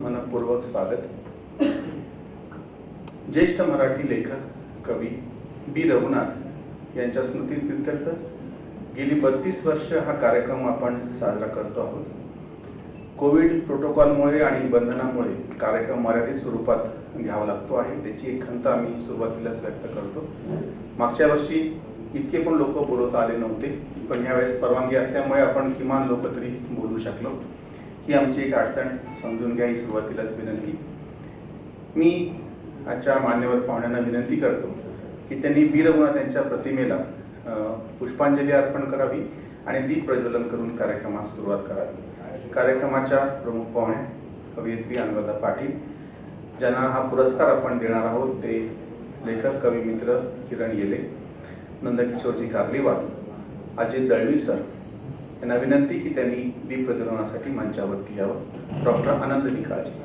मनपूर्वक स्वागत। ज्येष्ठ मराठी लेखक कवी बी रघुनाथ यांच्या स्मृतीप्रीत्यर्थ गेली 32 वर्ष हा कार्यक्रम आपण साजरा करतो आहोत। कोविड प्रोटोकॉलमुळे आणि बंधनामुळे कार्यक्रम मर्यादित स्वरूपात घ्यावा लागतो आहे, त्याची एक खंत आम्ही सुरुवातीलाच व्यक्त करतो। मागच्या वर्षी इतके पण लोक बोलवता आले नव्हते, पण यावेळेस परवानगी असल्यामुळे आपण किमान लोक तरी बोलू शकलो। ही आमची एक अडचण समजून घ्या, ही सुरुवातीलाच विनंती। मी आजच्या मान्यवर पाहुण्यांना विनंती करतो की त्यांनी बी रघुनाथ यांच्या प्रतिमेला पुष्पांजली अर्पण करावी आणि दीप प्रज्वलन करून कार्यक्रमास सुरुवात करावी। कार्यक्रमाच्या प्रमुख पाहुण्या कवयित्री अनुराधा पाटील, ज्यांना हा पुरस्कार आपण देणार आहोत, ते लेखक कवी मित्र किरण येले, नंदकिशोरजी कार्लीवाल, अजित दळवी सर यांना विनंती की त्यांनी दीप प्रज्वलनासाठी मंचावरती यावं। डॉक्टर आनंद निकाळजी।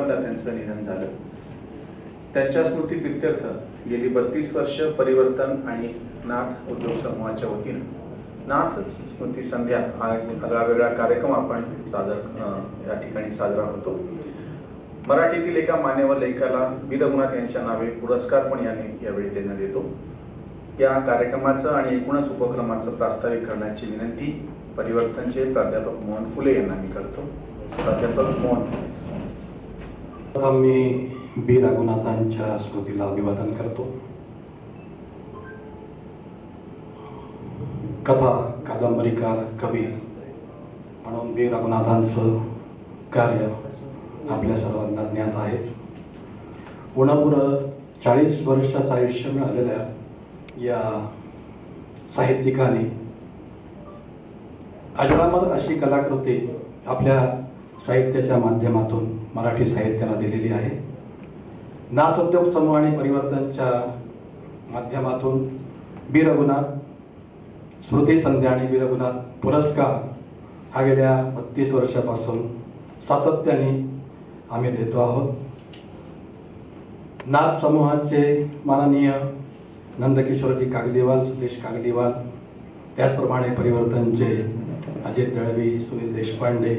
ला त्यांचं निधन झालं। त्यांच्या स्मृतीप्रीत्यर्थ गेली 32 वर्ष परिवर्तन आणि नाथ उद्योग समूहाच्या वतीनं नाथ स्मृती संध्या हा एक वेगळा कार्यक्रम आपण या ठिकाणी साजरा होतो। मराठीतील एका मान्यवर लेखकाला बी रघुनाथ यांच्या नावे पुरस्कार पण यावेळी देण्यात येतो। या कार्यक्रमाचं आणि एकूणच उपक्रमाचं प्रास्ताविक करण्याची विनंती परिवर्तनचे प्राध्यापक मोहन फुले यांना मी करतो। प्राध्यापक मोहन फुले। मी बी रघुनाथांच्या स्मृतीला अभिवादन करतो। कथा कादंबरीकार कवी म्हणून बी रघुनाथांचं कार्य आपल्या सर्वांना ज्ञात आहेच। उणापुरं 40 वर्षाचं आयुष्य मिळालेल्या या साहित्यिकाने अजरामर अशी कलाकृती आपल्या साहित्याच्या माध्यमातून मराठी साहित्याला दिलेली आहे। नाथ उद्योग समूह आणि परिवर्तनच्या माध्यमातून बी रघुनाथ स्मृती संध्या आणि बी रघुनाथ पुरस्कार हा गेल्या 32 वर्षापासून सातत्याने आम्ही देतो आहोत। नाथ समूहाचे माननीय नंदकिशोरजी कागलीवाल, सुदेश कागलीवाल, त्याचप्रमाणे परिवर्तनचे अजित दळवी, सुनील देशपांडे,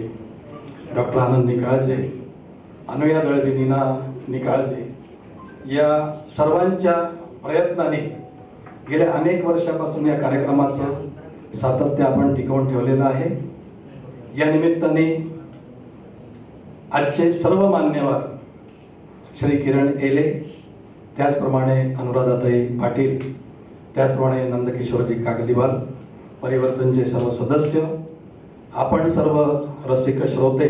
डॉक्टर आनंद निकाळजे, अनुया दळवी, नीना निकाळजे, या सर्वांच्या प्रयत्नाने गेल्या अनेक वर्षापासून या कार्यक्रमाचं सातत्य आपण टिकवून ठेवलेलं आहे. या निमित्ताने आजचे सर्व मान्यवर श्री किरण एले, त्याचप्रमाणे अनुराधाताई पाटील, त्याचप्रमाणे नंदकिशोरजी कागलीवाल, परिवर्तनचे सर्व सदस्य, आपण सर्व रसिक श्रोते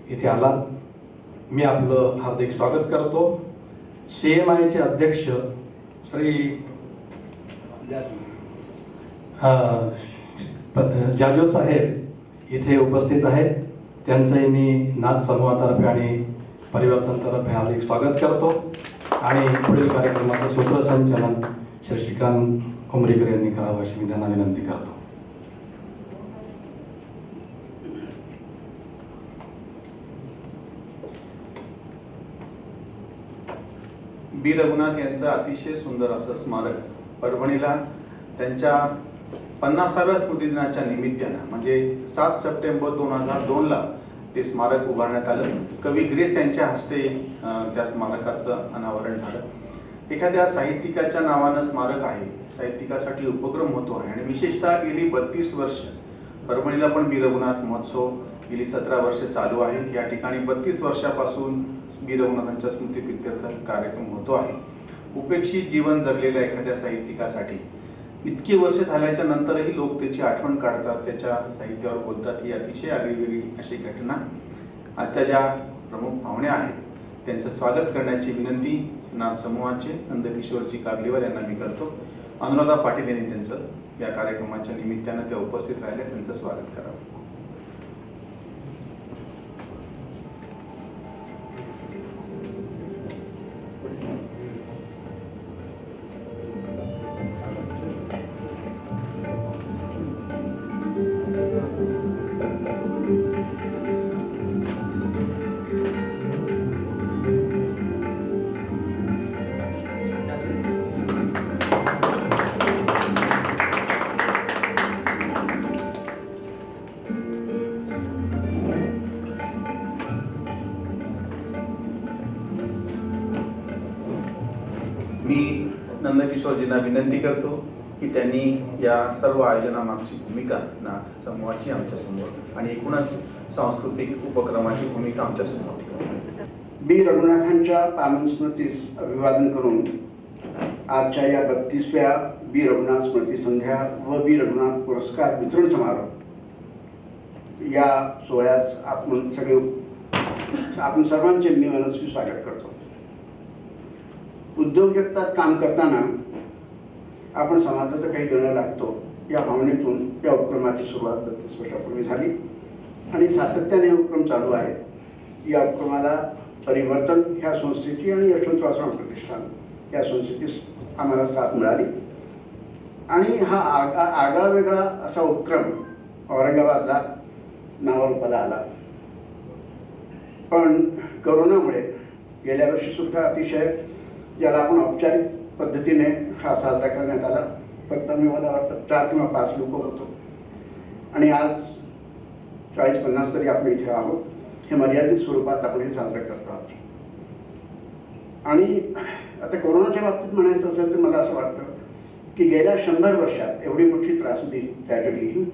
इथे आलात. मी आपलं हार्दिक स्वागत करतो. CMIचे अध्यक्ष श्री जाजू साहेब इथे उपस्थित आहेत. त्यांचंही मी नाथ समूहातर्फे आणि परिवर्तनतर्फे हार्दिक स्वागत करतो. आणि पुढील कार्यक्रमाचं सूत्रसंचालन श्रीकांत उमरीकर यांनी करावं अशी मी त्यांना विनंती करतो. बी रघुनाथ यांचं अतिशय सुंदर असं स्मारक परभणीला त्यांच्या 50व्या स्मृतिदिनाच्या निमित्तानं म्हणजे 7 सप्टेंबर 2002ला ते स्मारक उभारण्यात आलं. कवी ग्रेस यांच्या हस्ते त्या स्मारकाचं अनावरण झालं. एखाद्या साहित्यिकाच्या नावानं स्मारक आहे, साहित्यिकासाठी उपक्रम होतो आहे आणि विशेषतः गेली 32 वर्ष परभणीला पण बी रघुनाथ महोत्सव गेली 17 वर्ष चालू आहे. या ठिकाणी 32 वर्षापासून बी रघुनाथांच्या स्मृतिप्रित्यर्थ कार्यक्रम होतो आहे. उपेक्षित जीवन जगलेल्या एखाद्या साहित्यिकासाठी इतकी वर्ष झाल्याच्या नंतरही लोक त्याची आठवण काढतात, त्याच्या साहित्यावर बोलतात. ही अतिशय आगळीवेगळी अशी घटना. आजच्या ज्या प्रमुख पाहुण्या आहेत त्यांचं स्वागत करण्याची विनंती नाथ समूहाचे नंदकिशोरजी कागलीवाल यांना मी करतो. अनुराधा पाटील यांनी त्यांचं या कार्यक्रमाच्या निमित्तानं त्या उपस्थित राहिल्या, त्यांचं स्वागत करावं. मी नंदकिशोरजींना विनंती करतो की त्यांनी या सर्व आयोजनामागची भूमिका नाथ समूहाची आमच्या समोर आणि एकूणच सांस्कृतिक उपक्रमाची भूमिका आमच्या समोर ठेवा. बी रघुनाथांच्या पावन स्मृतीस अभिवादन करून आजच्या या 32व्या बी रघुनाथ स्मृती संध्या व बी रघुनाथ पुरस्कार वितरण समारोह या सोहळ्यास आपण सर्वांचे मी मनस्वी स्वागत करतो. उद्योग जगतात काम करताना आपण समाजाचं काही देणं लागतो या भावनेतून या उपक्रमाची सुरुवात 32 वर्षापूर्वी झाली आणि सातत्याने हे उपक्रम चालू आहे. या उपक्रमाला परिवर्तन ह्या संस्थेची आणि यशवंतराव चव्हाण प्रतिष्ठान या संस्थेची आम्हाला साथ मिळाली आणि हा आगळा वेगळा असा उपक्रम औरंगाबादला नावारूपाला आला. पण करोनामुळे गेल्या वर्षी सुद्धा अतिशय ज्याला आपण औपचारिक पद्धतीने हा साजरा करण्यात आला. फक्त मला वाटतं 4 किंवा 5 लोक होतो आणि आज 40-50 तरी आपण इथे आहोत. हे मर्यादित स्वरूपात आपण हे साजरा करतो आहोत. आणि आता कोरोनाच्या बाबतीत म्हणायचं असेल तर मला असं वाटतं की गेल्या 100 वर्षात एवढी मोठी त्रासदी ट्रॅजेडी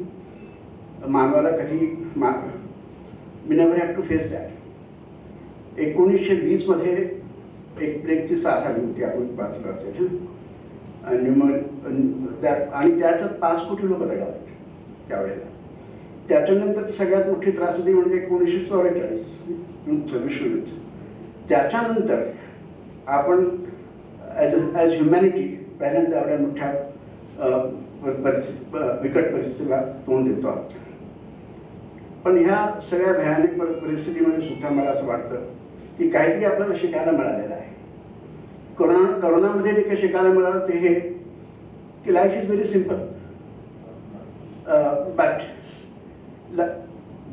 मानवाला कधी मी never had to face that. 1920 मध्ये एक प्लेगची साथ आली होती, आपण वाचलं असेल. आणि त्याच्यात 5 कोटी लोक दगावले त्यावेळेला. त्याच्यानंतर सगळ्यात मोठी त्रासदी म्हणजे 1944 युद्ध, विश्वयुद्ध. त्याच्यानंतर आपण ॲज ह्युमॅनिटी पहिल्यांदा एवढ्या मोठ्या बिकट परिस्थितीला तोंड देतो आहोत. पण ह्या सगळ्या भयानक परिस्थितीमध्ये सुद्धा मला असं वाटतं की काहीतरी आपल्याला शिकायला मिळालेलं आहे. करोनामध्ये जे काही शिकायला मिळालं ते हे की life is very simple, but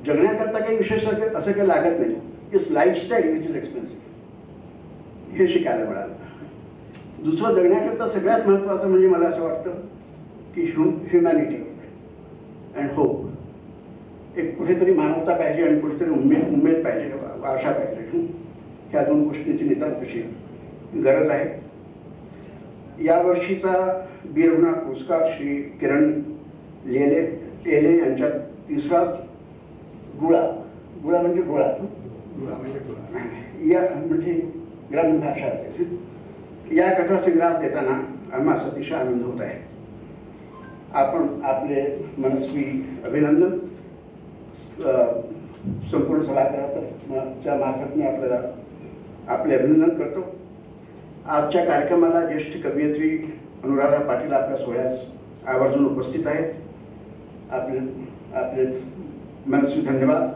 जगण्याकरता काही विशेष असं काही लागत नाही. It's lifestyle which is expensive. हे शिकायला मिळालं. दुसरं जगण्याकरता सगळ्यात महत्त्वाचं म्हणजे मला असं वाटतं की ह्युमॅनिटी अँड होप. एक कुठेतरी मानवता पाहिजे आणि कुठेतरी उमेद पाहिजे, आशा पाहिजे. ह्या दोन गोष्टींची नितांत तशी गरज आहे. यावर्षीचा बी रघुनाथ पुरस्कार श्री किरण लेले यांच्या तिसरा गुळा म्हणजे गोळा या म्हणजे ग्रामीण भाषा असेल या कथासंग्रहास देताना आम्हाला अतिशय आनंद होत आहे. आपण आपले मनस्वी अभिनंदन संपूर्ण सभागृहाच्या मार्फत मी आपल्याला आपले अभिनंदन करतो. आजच्या कार्यक्रमाला ज्येष्ठ कवयित्री अनुराधा पाटील आपल्या सोहळ्यास आवर्जून उपस्थित आहेत. आपले मनस्वी धन्यवाद.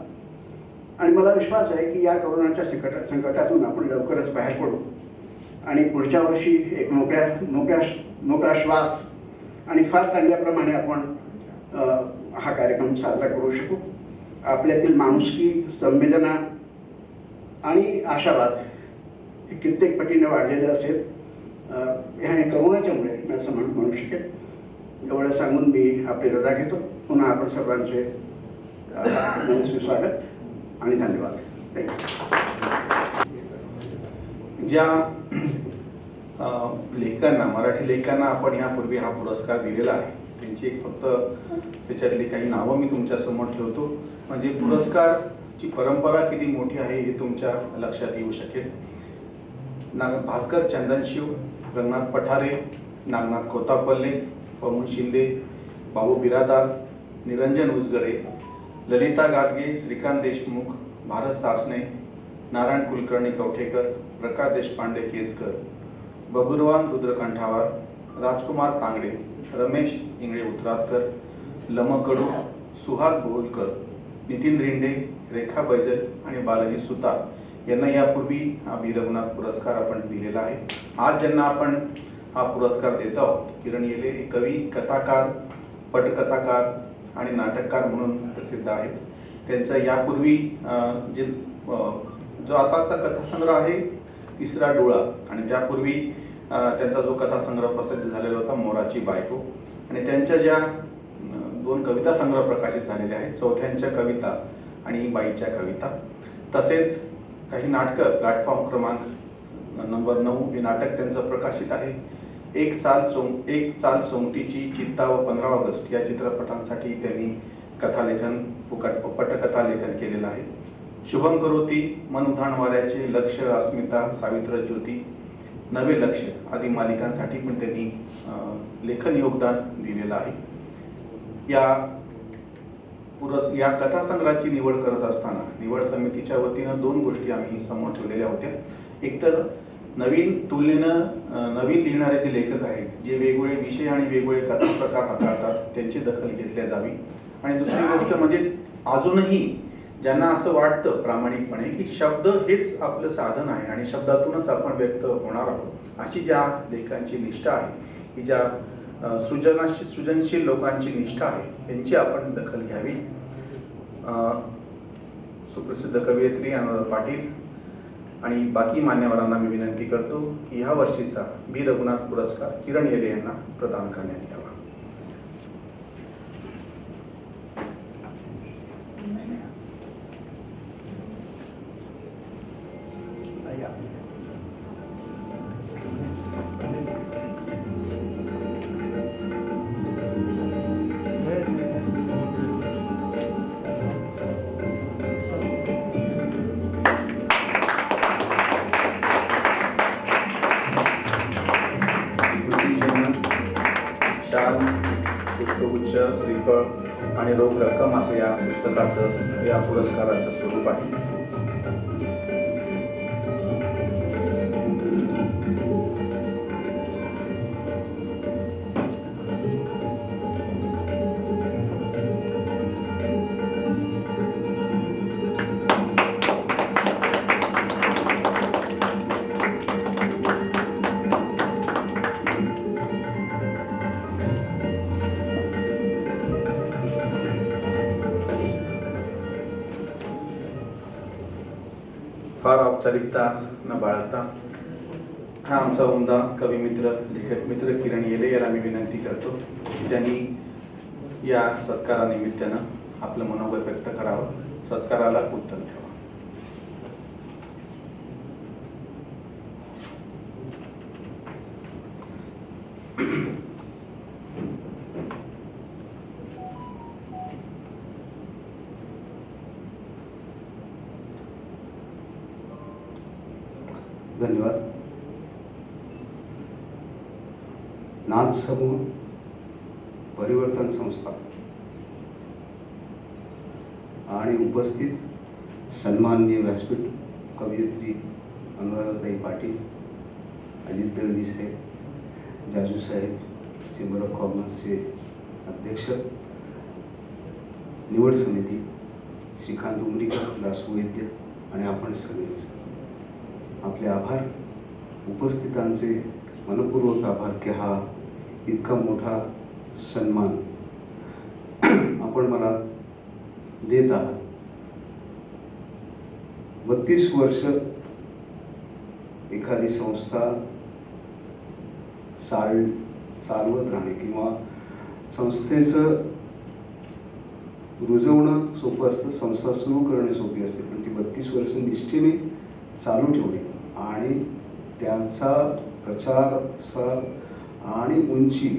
आणि मला विश्वास आहे की या कोरोनाच्या संकटातून आपण लवकरच बाहेर पडू आणि पुढच्या वर्षी एक मोकळा श्वास आणि फार चांगल्याप्रमाणे आपण हा कार्यक्रम साजरा करू शकू. आपल्यातील माणुसकी, संवेदना आणि आशावाद हे कित्येक पटीने वाढलेले असेल ह्या कोरोनाच्यामुळे मी असं म्हणू शकेल. एवढं सांगून मी आपली रजा घेतो. पुन्हा आपण सर्वांचे मनस्वी स्वागत आणि धन्यवाद. ज्या लेखकांना, मराठी लेखकांना आपण यापूर्वी हा पुरस्कार दिलेला आहे त्यांची एक फक्त त्याच्यातली काही नावं मी तुमच्यासमोर ठेवतो, म्हणजे पुरस्कारची परंपरा किती मोठी आहे हे तुमच्या लक्षात येऊ शकेल. भास्कर चंदनशिव, रंगनाथ पठारे, नागनाथ कोतापल्ले, पवन शिंदे, बाबू बिरादार, निरंजन उजगरे, ललिता गाडगे, श्रीकांत देशमुख, भारत सासने, नारायण कुलकर्णी कवठेकर, प्रकाश देशपांडे केजकर, बबुरवान रुद्रकंठावार, राजकुमार तांगडे, रमेश इंगळे उतरातकर, लमकडू, सुहास बोलकर, नितीन रिंडे, रेखा बैजल आणि बालाजी सुतार यांना यापूर्वी हा बी रघुनाथ पुरस्कार आपण दिलेला आहे. आज ज्यांना आपण हा पुरस्कार देत आहोत, किरण येले हे कवी, कथाकार, पटकथाकार आणि नाटककार म्हणून प्रसिद्ध आहेत. त्यांचा यापूर्वी जो आताचा कथासंग्रह आहे तिसरा डोळा, आणि त्यापूर्वी त्यांचा जो कथासंग्रह प्रसिद्ध झालेला होता मोराची बायको, आणि त्यांच्या ज्या 2 कविता संग्रह प्रकाशित झालेले आहेत, चौथ्यांच्या कविता आणि बाईच्या कविता, तसेच काही नाटकं. प्लॅटफॉर्म क्रमांक नंबर 9 हे नाटक त्यांचं प्रकाशित आहे. एक चाल सोंगटीची, चित्ता व 15 ऑगस्ट या चित्रपटांसाठी त्यांनी कथालेखन, पटकथा लेखन केलेलं आहे. शुभम करोती, मन उधाण वाऱ्याचे, लक्ष, अस्मिता, सावित्र ज्योती, नवे लक्ष आदी मालिकांसाठी पण त्यांनी लेखन योगदान दिलेलं आहे. या कथासंग्रहाची निवड करत असताना निवड समितीच्या वतीनं 2 गोष्टी आम्ही समोर ठेवलेल्या होत्या. एकतर तुलनेनं नवीन लिहिणारे जे लेखक आहेत, जे वेगवेगळे विषय आणि वेगवेगळे कथा प्रकार हाताळतात, त्यांची दखल घेतली जावी. आणि दुसरी गोष्ट म्हणजे अजूनही ज्यांना असं वाटतं प्रामाणिकपणे की शब्द हेच आपलं साधन आहे आणि शब्दातूनच आपण व्यक्त होणार आहोत, अशी ज्या लेखकांची निष्ठा आहे, की ज्या सृजनशील लोकांची निष्ठा आहे, यांची आपण दखल घ्यावी. सुप्रसिद्ध कवयित्री अनुराधा पाटील आणि बाकी मान्यवरांना मी विनंती करतो की ह्या वर्षीचा बी रघुनाथ पुरस्कार किरण येले यांना प्रदान करण्यात यावा. शाल, पुष्पगुच्छ, श्रीफळ आणि रोख रक्कम असं या पुस्तकाचं, या पुरस्काराचं स्वरूप आहे. फार औपचारिकता न बाळगता हा आमचा उमदा कवी मित्र लेखक मित्र किरण येले याला मी विनंती करतो की त्यांनी या सत्कारानिमित्तानं आपलं मनोगत व्यक्त करावं. सत्काराला उत्तर द्यावं. धन्यवाद. नाथ समूह परिवर्तन संस्था आणि उपस्थित सन्माननीय व्यासपीठ कवयित्री अनुराधाताई पाटील, अजित दळवी साहेब, जाजू साहेब, चेंबर ऑफ कॉमर्सचे अध्यक्ष, निवड समिती, श्रीकांत उमरीकर, दासू वैद्य आणि आपण सगळेच आपले आभार. उपस्थितांचे मनपूर्वक आभार की हा इतका मोठा सन्मान आपण मला देत आहात. 32 वर्ष एखादी संस्था चालवत राहणे किंवा संस्थेचं रुजवणं सोपं असतं, संस्था सुरू करणे सोपी असते, पण ती 32 वर्ष निष्ठेने चालू ठेवणे आणि त्यांचा प्रचार प्रसार आणि उंची,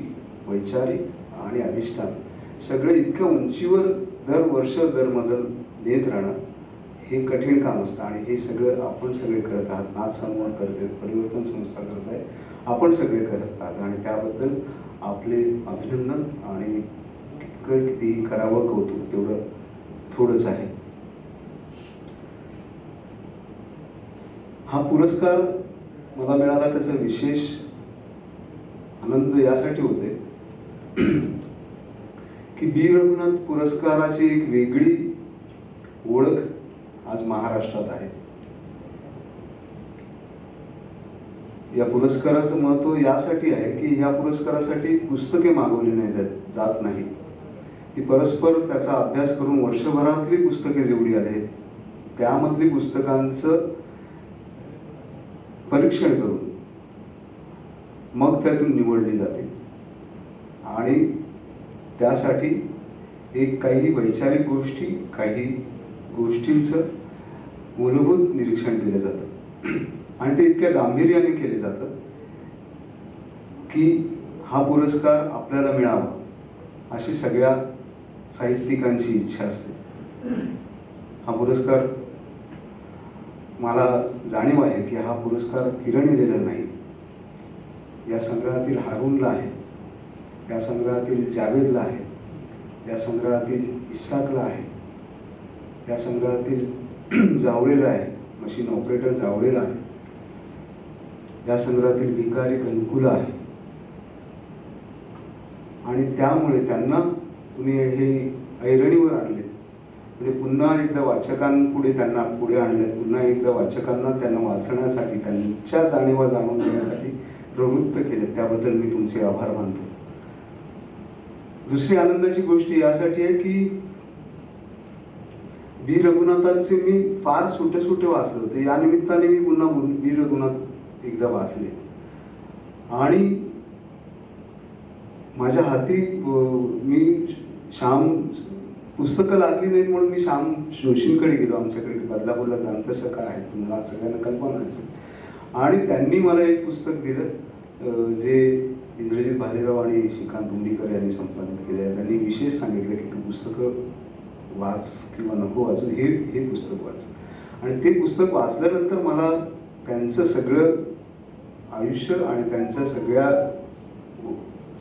वैचारिक आणि अधिष्ठान सगळं इतक्या उंचीवर दर वर्ष दर मजल देत राहणं हे कठीण काम असतं. आणि हे सगळं आपण सगळे करत आहात. नाथ समूह करत, परिवर्तन संस्था करत आहे, आपण सगळे करत आहात आणि त्याबद्दल आपले अभिनंदन. आणि किती करावं कौतुक तेवढं थोडंच आहे. हा पुरस्कार मला मिळाला त्याचा विशेष आनंद यासाठी होते की बी रघुनाथ पुरस्काराची एक वेगळी ओळख आज महाराष्ट्रात आहे. या पुरस्काराचं महत्त्व यासाठी आहे की या पुरस्कारासाठी पुस्तके मागवली नाही जात नाहीत. ती परस्पर त्याचा अभ्यास करून वर्षभरातली पुस्तके जेवढी आहेत त्यामधली पुस्तकांचं परीक्षण करून मग त्यातून निवडली जाते. आणि त्यासाठी एक काही वैचारिक गोष्टी, काही गोष्टींचं मूलभूत निरीक्षण केलं जातं आणि ते इतक्या गांभीर्याने केले जातं की हा पुरस्कार आपल्याला मिळावा अशी सगळ्या साहित्यिकांची इच्छा असते. हा पुरस्कार मला जाणीव आहे की हा पुरस्कार किरण येलेला नाही, या संग्रहातील हारूनला आहे, या संग्रहातील जावेदला आहे, या संग्रहातील इस्साकला आहे, या संग्रहातील जावळेला आहे, मशीन ऑपरेटर जावळेला आहे, या संग्रहातील भिकारी तनकुला आहे. आणि त्यामुळे त्यांना तुम्ही हे ऐरणीवर आणले म्हणजे पुन्हा एकदा वाचकांपुढे त्यांना पुढे आणले, पुन्हा एकदा वाचकांना त्यांना वाचण्यासाठी, त्यांच्या जाणीवा जाणून घेण्यासाठी प्रवृत्त केले. त्याबद्दल मी तुमचे आभार मानतो. दुसरी आनंदाची गोष्ट यासाठी आहे की बी रघुनाथांचे मी फार सुटे वाचले होते. या निमित्ताने मी पुन्हा बी रघुनाथ एकदा वाचले आणि माझ्या हाती मी श्याम पुस्तकं लागली नाहीत म्हणून मी श्याम जोशींकडे गेलो. आमच्याकडे बदलापूरला ग्रंथसखा आहे, तुम्हाला सगळ्यांना कल्पना असेल. आणि त्यांनी मला एक पुस्तक दिलं जे इंद्रजित भालेराव आणि श्रीकांत उमरीकर यांनी संपादित केले आहे. त्यांनी विशेष सांगितलं की तू पुस्तकं वाच किंवा नको वाचू, हे पुस्तक वाच. आणि ते पुस्तक वाचल्यानंतर मला त्यांचं सगळं आयुष्य आणि त्यांच्या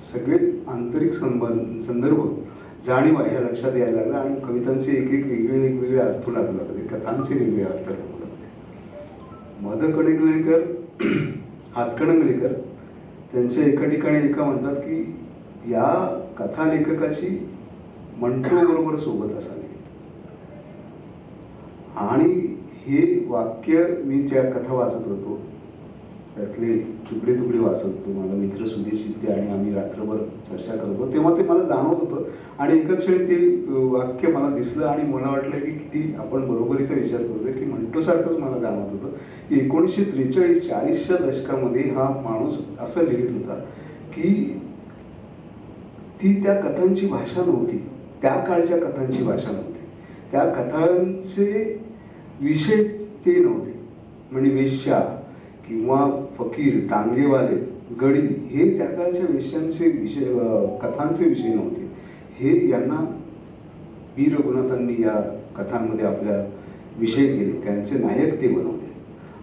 सगळे आंतरिक संदर्भ जाणीव ह्या लक्षात यायला लागला आणि कवितांचे एक वेगवेगळे अर्थ लागू लागले, कथांचे वेगळे अर्थ लागू लागले. मद कणगलेकर, हातकणंगलेकर त्यांच्या एका ठिकाणी म्हणतात की या कथा लेखकाची मंटो बरोबर सोबत असावी. आणि हे वाक्य मी ज्या कथा वाचत होतो त्यातले तुकडे तुकडे वाचत होतो. माझा मित्र सुधीर शिंदे आणि आम्ही रात्रभर चर्चा करत होतो. तेव्हा ते मला जाणवत होतं आणि एका क्षणी ते वाक्य मला दिसलं आणि मला वाटलं की किती आपण बरोबरीचा विचार करतोय, की मंटोसारखंच मला जाणवत होतं की 1943-40च्या दशकामध्ये हा माणूस असं लिहित होता की ती त्या कथांची भाषा नव्हती, त्या काळच्या कथांची भाषा नव्हती, त्या कथांचे विषय ते नव्हते. म्हणजे वेश्या किंवा फकीर, टांगेवाले, गडी हे त्या काळच्या वेश्यांचे विषय, कथांचे विषय नव्हते. हे यांना बी रघुनाथांनी या कथांमध्ये आपल्या विषय केले, त्यांचे नायक ते बनवले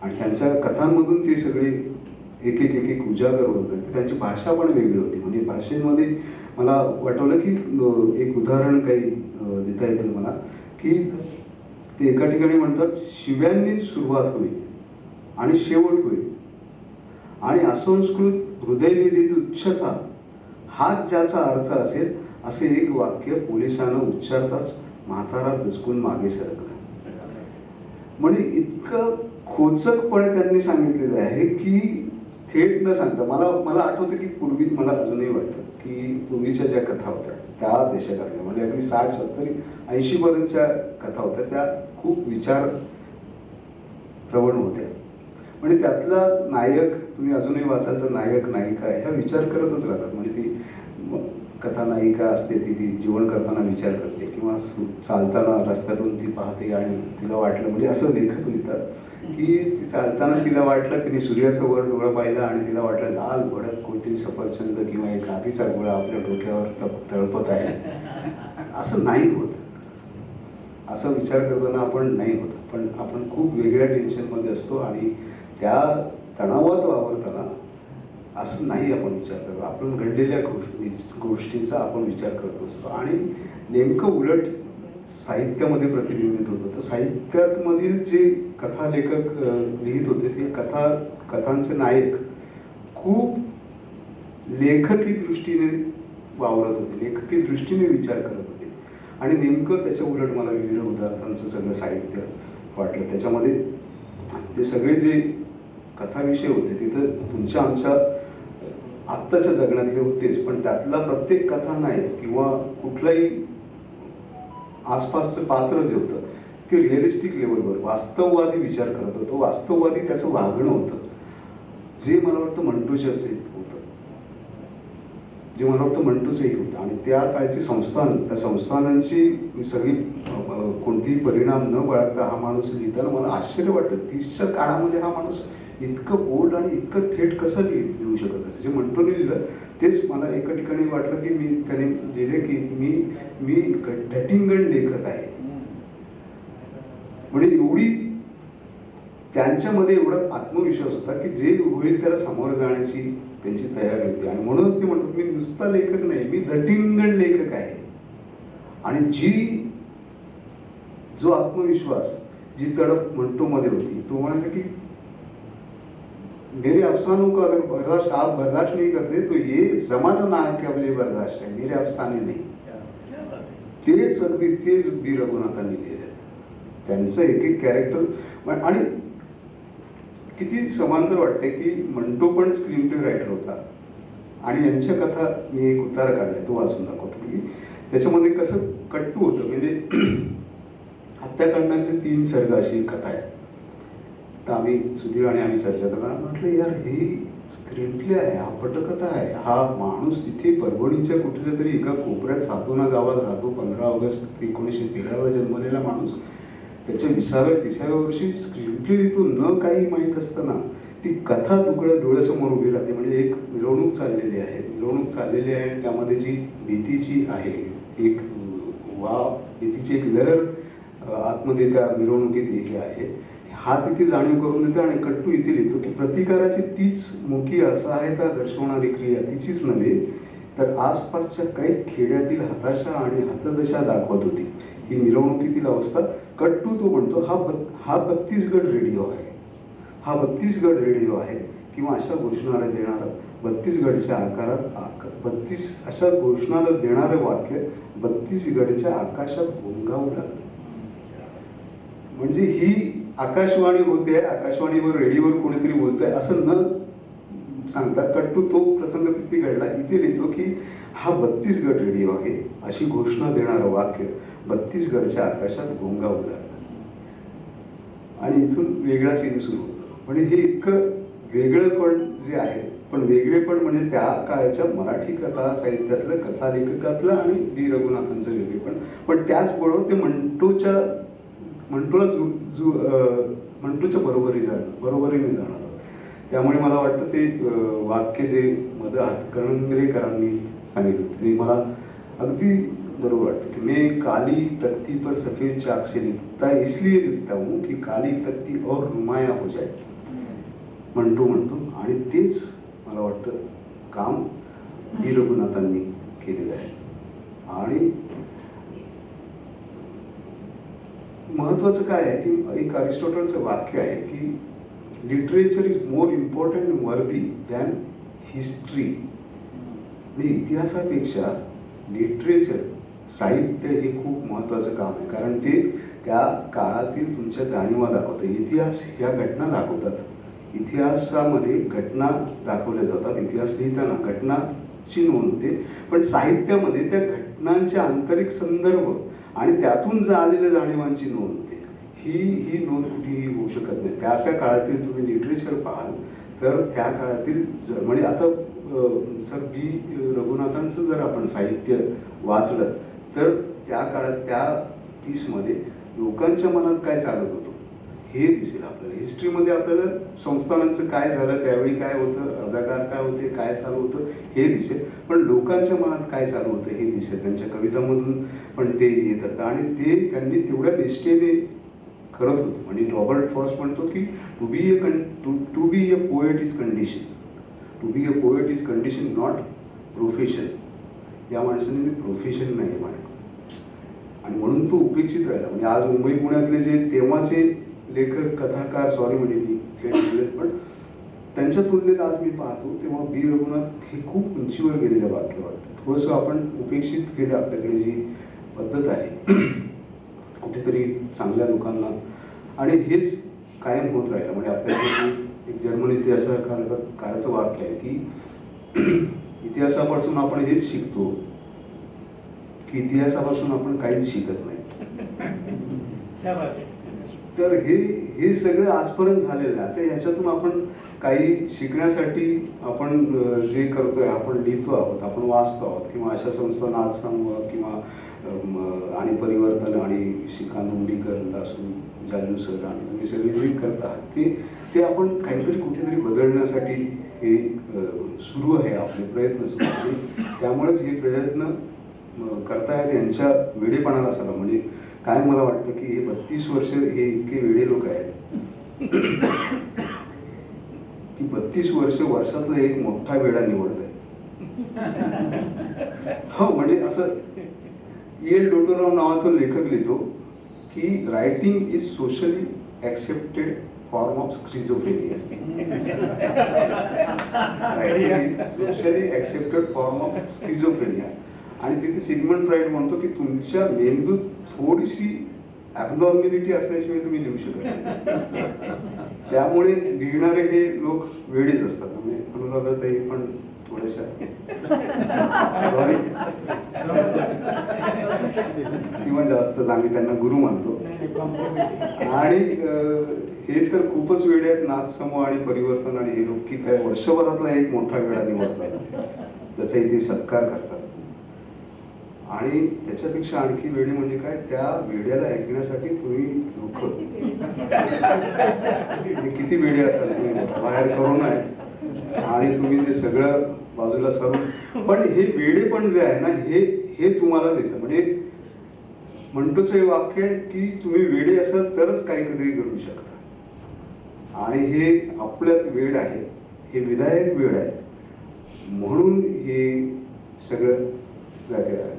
आणि त्यांच्या कथांमधून ते सगळे एक एक एक एक उजागर होत होते. त्यांची भाषा पण वेगळी होती. म्हणजे भाषेमध्ये मला वाटवलं की एक उदाहरण काही देता येतील मला, की ते एका ठिकाणी म्हणतात, शिव्यांनीच सुरुवात होईल आणि शेवट होईल आणि असंस्कृत हृदयवेदित उच्चता हाच ज्याचा अर्थ असेल असे एक वाक्य पोलिसांना उच्चारताच म्हातारा दचकून मागे सरकला. म्हणजे इतकं खोचकपणे त्यांनी सांगितलेलं आहे की थेट न सांगता मला आठवतं की पूर्वी, मला अजूनही वाटतं की पूर्वीच्या ज्या कथा होत्या त्या दशकातल्या, म्हणजे अगदी 60, 70, 80 पर्यंतच्या कथा होत्या, त्या खूप विचार प्रवण होत्या. म्हणजे त्यातला नायक, तुम्ही अजूनही वाचाल तर नायक नायिका ह्या विचार करतच राहतात. म्हणजे ती कथानायिका असते, ती जीवन करताना विचार करते किंवा चालताना रस्त्यातून ती पाहते आणि तिला वाटलं, म्हणजे असं लेखक लिहितात की ती चालताना तिला वाटलं, तिने सूर्याचं वर डोळं पाहिलं आणि तिला वाटलं लाल भडक कोणतरी सफरचंद किंवा एक आगीचा गोळा आपल्या डोक्यावर तळपत आहे. असं नाही होत. असा विचार करताना आपण नाही होत. पण आपण खूप वेगळ्या टेन्शनमध्ये असतो आणि त्या तणावात वावरताना असं नाही आपण विचार करतो. आपण घडलेल्या गोष्टींचा आपण विचार करत असतो आणि नेमकं उलट साहित्यामध्ये प्रतिबिंबित होतं. तर साहित्यामधील जे कथालेखक लिहित होते ते कथांचे नायक खूप लेखकी दृष्टीने वावरत होते, लेखकी दृष्टीने विचार करत होते आणि नेमकं त्याच्या उलट मला विविध उदाहरणांचं सगळं साहित्य वाटलं. त्याच्यामध्ये ते सगळे जे कथाविषय होते तिथं तुमच्या आमच्या आत्ताच्या जगण्यातले होतेच, पण त्यातला प्रत्येक कथानायक किंवा कुठलाही आसपासचं पात्र जे होतं ते रिअलिस्टिक लेवलवर वास्तववादी विचार करत होतं, वास्तववादी त्याचं वागणं होतं, जे मला वाटतं मंटूच्याच होतं, जे मला वाटतं मंटूचंही होतं. आणि त्या काळची संस्थान, त्या संस्थानांची सगळी कोणतीही परिणाम न बाळगता हा माणूस लिहिताना मला आश्चर्य वाटतं. 30च्या काळामध्ये हा माणूस इतकं बोल्ड आणि इतकं थेट कसं लिहू शकत होतं. जे मंटूने लिहिलं तेच मला एका ठिकाणी वाटलं की त्याने लिहिले की मी धटिंगण लेखक आहे. म्हणजे एवढी त्यांच्यामध्ये एवढा आत्मविश्वास होता की जे होईल त्याला सामोरं जाण्याची त्यांची तयारी होती. आणि म्हणूनच ते म्हणतात मी नुसता लेखक नाही, मी धटिंगण लेखक आहे. आणि जो आत्मविश्वास, जी तडप मंटूमध्ये होती, तो म्हणाला की मेरे अफसानों को अगर बर्दाश्त आप बर्दाश्त नहीं करते तो ये जमाना ना के लिए बर्दाश्त है, मेरे अफसाने नाही. तेच अगदी तेच बी रघुनाथांनी लिहिले. त्यांचं एक एक कॅरेक्टर. आणि किती समांतर वाटते की मंटो पण स्क्रीन प्ले रायटर होता आणि यांच्या कथा मी एक उतारा काढलाय, तो वाचून दाखवतो की त्याच्यामध्ये कसं कट्टू होतं. म्हणजे हत्याकांडांचे 3 सर्ग अशी कथा आहे. तर आम्ही सुधीर आणि आम्ही चर्चा करणार, म्हटलं यार हे स्क्रीन प्ले आहे, हा पटकथा आहे. हा माणूस तिथे परभणीच्या कुठल्या तरी एका कोपऱ्यात सातोना गावात राहतो. 15 ऑगस्ट 1913 जन्मलेला माणूस त्याच्या 20व्या-30व्या वर्षी स्क्रीन प्ले लिहितो, न काही माहीत असताना ती कथा डोळ्यासमोर उभी राहते. म्हणजे एक मिरवणूक चाललेली आहे आणि त्यामध्ये जी भीतीची आहे एक भीतीची एक लहर आतमध्ये त्या मिरवणुकीत येते आहे, हा तिथे जाणीव करून देतो. आणि कट्टू इथे लिहितो की प्रतिकाराची तीच मुखी असहायता दर्शवणारी क्रिया तिचीच नव्हे तर आसपासच्या काही खेड्यातील हताशा आणि हतदशा दाखवत होती. ही मिरवणुकीतील अवस्था कट्टू तो म्हणतो हा 32 रेडिओ आहे, हा 32 रेडिओ आहे किंवा अशा घोषणा देणारा 32 गडच्या आकारात 32 अशा घोषणा देणारं वाक्य 32 गडच्या आकाशात घोंगावू लागलं. म्हणजे ही आकाशवाणी होते, आकाशवाणीवर रेडिओवर कोणीतरी बोलतंय असं न सांगतात कट टू तो प्रसंग किती घडला. इथे लिहितो की हा 32 गड रेडिओ आहे अशी घोषणा देणारं वाक्य 32 गडच्या आकाशात घोंगावू लागलं. आणि इथून वेगळा सीन सुरू होतो. म्हणजे हे इतकं वेगळं पण जे आहे, पण वेगळे पण म्हणजे त्या काळच्या मराठी कथा साहित्यातलं, कथा लेखकातलं आणि बी रघुनाथांचं वेगळे पण त्याचबरोबर ते मंटूच्या बरोबरीने जाणार. त्यामुळे मला वाटतं ते वाक्य जे हातकणंगलेकरांनी सांगितलं ते मला अगदी बरोबर वाटतं की मैं काली तख्ती पर सफेद चाक से लिखता इसलिए लिखता हूँ की काली तख्ती और नुमाया हो जाए म्हणतो. आणि तेच मला वाटतं काम बी रघुनाथांनी केलेलं आहे. आणि महत्वाचं काय आहे की एक अरिस्टॉटलचं वाक्य आहे की लिटरेचर इज मोर इम्पॉर्टंट वर्दी दॅन हिस्ट्री. म्हणजे इतिहासापेक्षा लिटरेचर, साहित्य हे खूप महत्वाचं काम आहे. कारण ते त्या काळातील तुमच्या जाणीवा दाखवतं. इतिहास ह्या घटना दाखवतात. इतिहासामध्ये घटना दाखवल्या जातात. इतिहास लिहिताना घटनाची नोंद होते, पण साहित्यामध्ये त्या घटनांचे आंतरिक संदर्भ आणि त्यातून आलेल्या जाणीवांची नोंद होते. ही नोंद कुठेही होऊ शकत नाही. त्या काळातील तुम्ही लिटरेचर पाहाल तर त्या काळातील म्हणजे आता सर बी रघुनाथांचं जर आपण साहित्य वाचलं तर त्या काळात त्या 30मध्ये लोकांच्या मनात काय चालत होतं हे दिसेल आपल्याला. हिस्ट्रीमध्ये आपल्याला संस्थानांचं काय झालं, त्यावेळी काय होतं, रजाकार काय होते, काय चालू होतं हे दिसेल, पण लोकांच्या मनात काय चालू होतं हे दिसेल. त्यांच्या कवितांमधून पण ते येतात आणि ते त्यांनी तेवढ्या निष्ठेने करत होतं. म्हणजे रॉबर्ट फ्रॉस्ट म्हणतो की to be a poet is condition, to be a poet is condition not profession. या माणसाने प्रोफेशन नाही म्हणे आणि म्हणून तो उपेक्षित राहिला. म्हणजे आज मुंबई पुण्यातले जे तेव्हाचे लेखक, कथाकार, पण त्यांच्या तुलनेत आज मी पाहतो तेव्हा बी रघुनाथ हे खूप उंचीवर गेलेलं वाक्य वाटतं. थोडंसं आपण उपेक्षित केलं. आपल्याकडे जी पद्धत आहे कुठेतरी चांगल्या लोकांना, आणि हेच कायम होत राहिलं. म्हणजे आपल्याकडे एक जर्मन इतिहासकाराचं वाक्य आहे की इतिहासापासून आपण हेच शिकतो की इतिहासापासून आपण काहीच शिकत नाही. तर हे सगळं आजपर्यंत झालेलं आहे. आता ह्याच्यातून आपण काही शिकण्यासाठी आपण जे करतोय, आपण लिहितो आहोत, आपण वाचतो आहोत, किंवा अशा संस्था नाथसमूह किंवा आणि परिवर्तन आणि शिखा नोंदीकर, दासू जालू सर आणि तुम्ही सगळे जे करता ते आपण काहीतरी कुठेतरी बदलण्यासाठी हे सुरू आहे. आपले प्रयत्न सुरू आहे. त्यामुळेच हे प्रयत्न करतायत यांच्या वेडेपणाला सला. म्हणजे काय मला वाटतं की हे 32 वर्ष हे इतके वेडे लोक आहेत की 32 वर्षातला एक मोठा वेडा निवडलाय. हो, म्हणजे असं E.L. डोटोराव नावाचा लेखक लिहितो की writing is socially accepted form of schizophrenia. Writing is socially accepted form of schizophrenia. आणि तिथे सिग्मंड फ्राइड म्हणतो की तुमच्या मेंदूत थोडीशी ॲबनॉर्मॅलिटी असल्याशिवाय तुम्ही लिहू शकत नाही. त्यामुळे लिहिणारे हे लोक वेळेच असतात. म्हणजे अनुराधाताई पण थोड्याशा सॉरी किंवा जास्त आम्ही त्यांना गुरु मानतो. आणि हे तर खूपच वेळे आहेत. नाथसमूह आणि परिवर्तन आणि हे लोक की काय वर्षभरातला एक मोठा वेळा निवडला त्याचाही ते सत्कार करतात. आणि त्याच्यापेक्षा आणखी वेळे म्हणजे काय, त्या वेड्याला ऐकण्यासाठी तुम्ही लोक किती वेळे असाल तुम्ही. बाहेर करोना आहे आणि तुम्ही ते सगळं बाजूला सरून, पण हे वेडे पण जे आहे ना हे तुम्हाला देतं. म्हणजे म्हणतोच हे वाक्य आहे की तुम्ही वेडे असाल तरच काहीतरी करू शकता. आणि हे आपल्यात वेड आहे, हे विधायक वेड आहे. म्हणून हे सगळं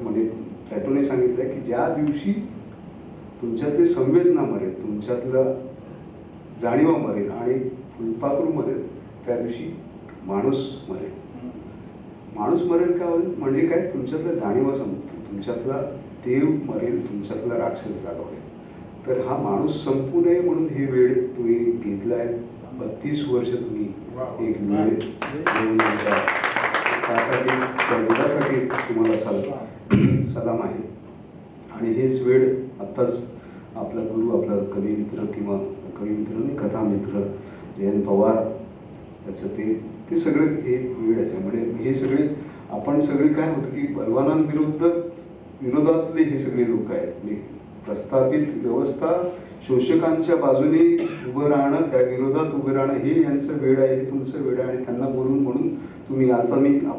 म्हणजे प्लॅटोने सांगितलंय की ज्या दिवशी तुमच्यातले संवेदना मरेल, तुमच्यातलं जाणीवा मरेल आणि फुलपाखरू मरेल, त्या दिवशी माणूस मरेल. माणूस मरेल का म्हणजे काय, तुमच्यातल्या जाणीवा संपतील, तुमच्यातला देव मरेल, तुमच्यातला राक्षस जागा होईल. तर हा माणूस संपू नये म्हणून हे वेळ तुम्ही घेतलाय. 32 वर्ष तुम्ही एक वेळ देऊन त्यासाठी त्या वेळासाठी तुम्हाला सलाम आहे. आणि हेच वेळ आत्ताच आपला गुरु, आपला कवी मित्र किंवा कवी मित्र नाही, कथा मित्र जयंत पवार, त्याचं ते सगळं हे वेळच आहे. म्हणजे हे सगळे आपण सगळे काय होतं की विरोधातले हे सगळे लोक आहेत. म्हणजे प्रस्थापित व्यवस्था शोषकांच्या बाजूने उभं राहणं, त्या विरोधात उभं राहणं हे यांचं वेळ आहे, हे तुमचं वेळ आहे. आणि त्यांना बोलून म्हणून तुम्ही आता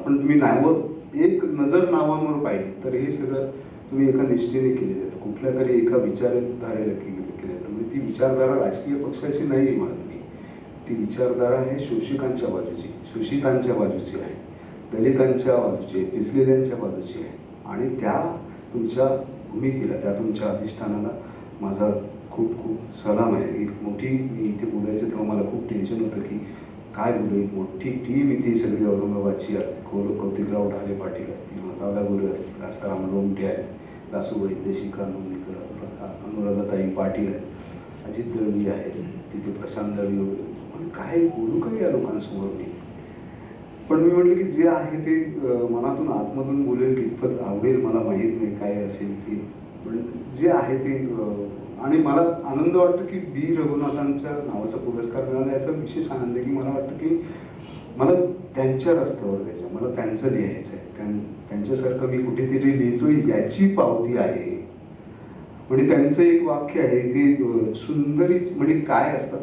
तुम्ही नावं एक नजर नावांवर पाहिली तर हे सगळं तुम्ही एका निष्ठेने केलेलं आहे, कुठल्या तरी एका विचारधारेला केलेलं आहे. म्हणजे ती विचारधारा राजकीय पक्षाची नाही म्हणत मी, ती विचारधारा आहे शोषिकांच्या बाजूची, शोषितांच्या बाजूची आहे, दलितांच्या बाजूची आहे, पिचलेल्यांच्या बाजूची आहे. आणि त्या तुमच्या भूमिकेला, त्या तुमच्या अधिष्ठानाला माझा खूप खूप सलाम आहे. एक मोठी, मी इथे बोलायचं तेव्हा मला खूप टेन्शन होतं की काय बोलू, एक मोठी टीम इथे सगळी औरंगाबादची असते. कौतिकराव ढाले पाटील असतील, दादा गोरे असतील, आसाराम लोमटे आहे, दासू वैद्य, शिखा नोंदीकर, अनुराधाताई पाटील आहेत, अजित दळवी आहेत, तिथे प्रशांत दळवी वगैरे. काय बोलू का या लोकांसमोर मी? पण मी म्हटलं की जे आहे ते मनातून आतमधून बोलेल कितपत आवडेल मला माहीत नाही, काय असेल ते. पण जे आहे ते आणि मला आनंद वाटतो की बी रघुनाथांच्या नावाचा पुरस्कार मिळाला. याचा विशेष आनंद आहे की मला वाटतं की मला त्यांच्या रस्त्यावर जायचं, मला त्यांचं लिहायचं आहे, त्यांच्यासारखं मी कुठेतरी लिहितोय याची पावती आहे. म्हणजे त्यांचं एक वाक्य आहे ते सुंदरी, म्हणजे काय असतात,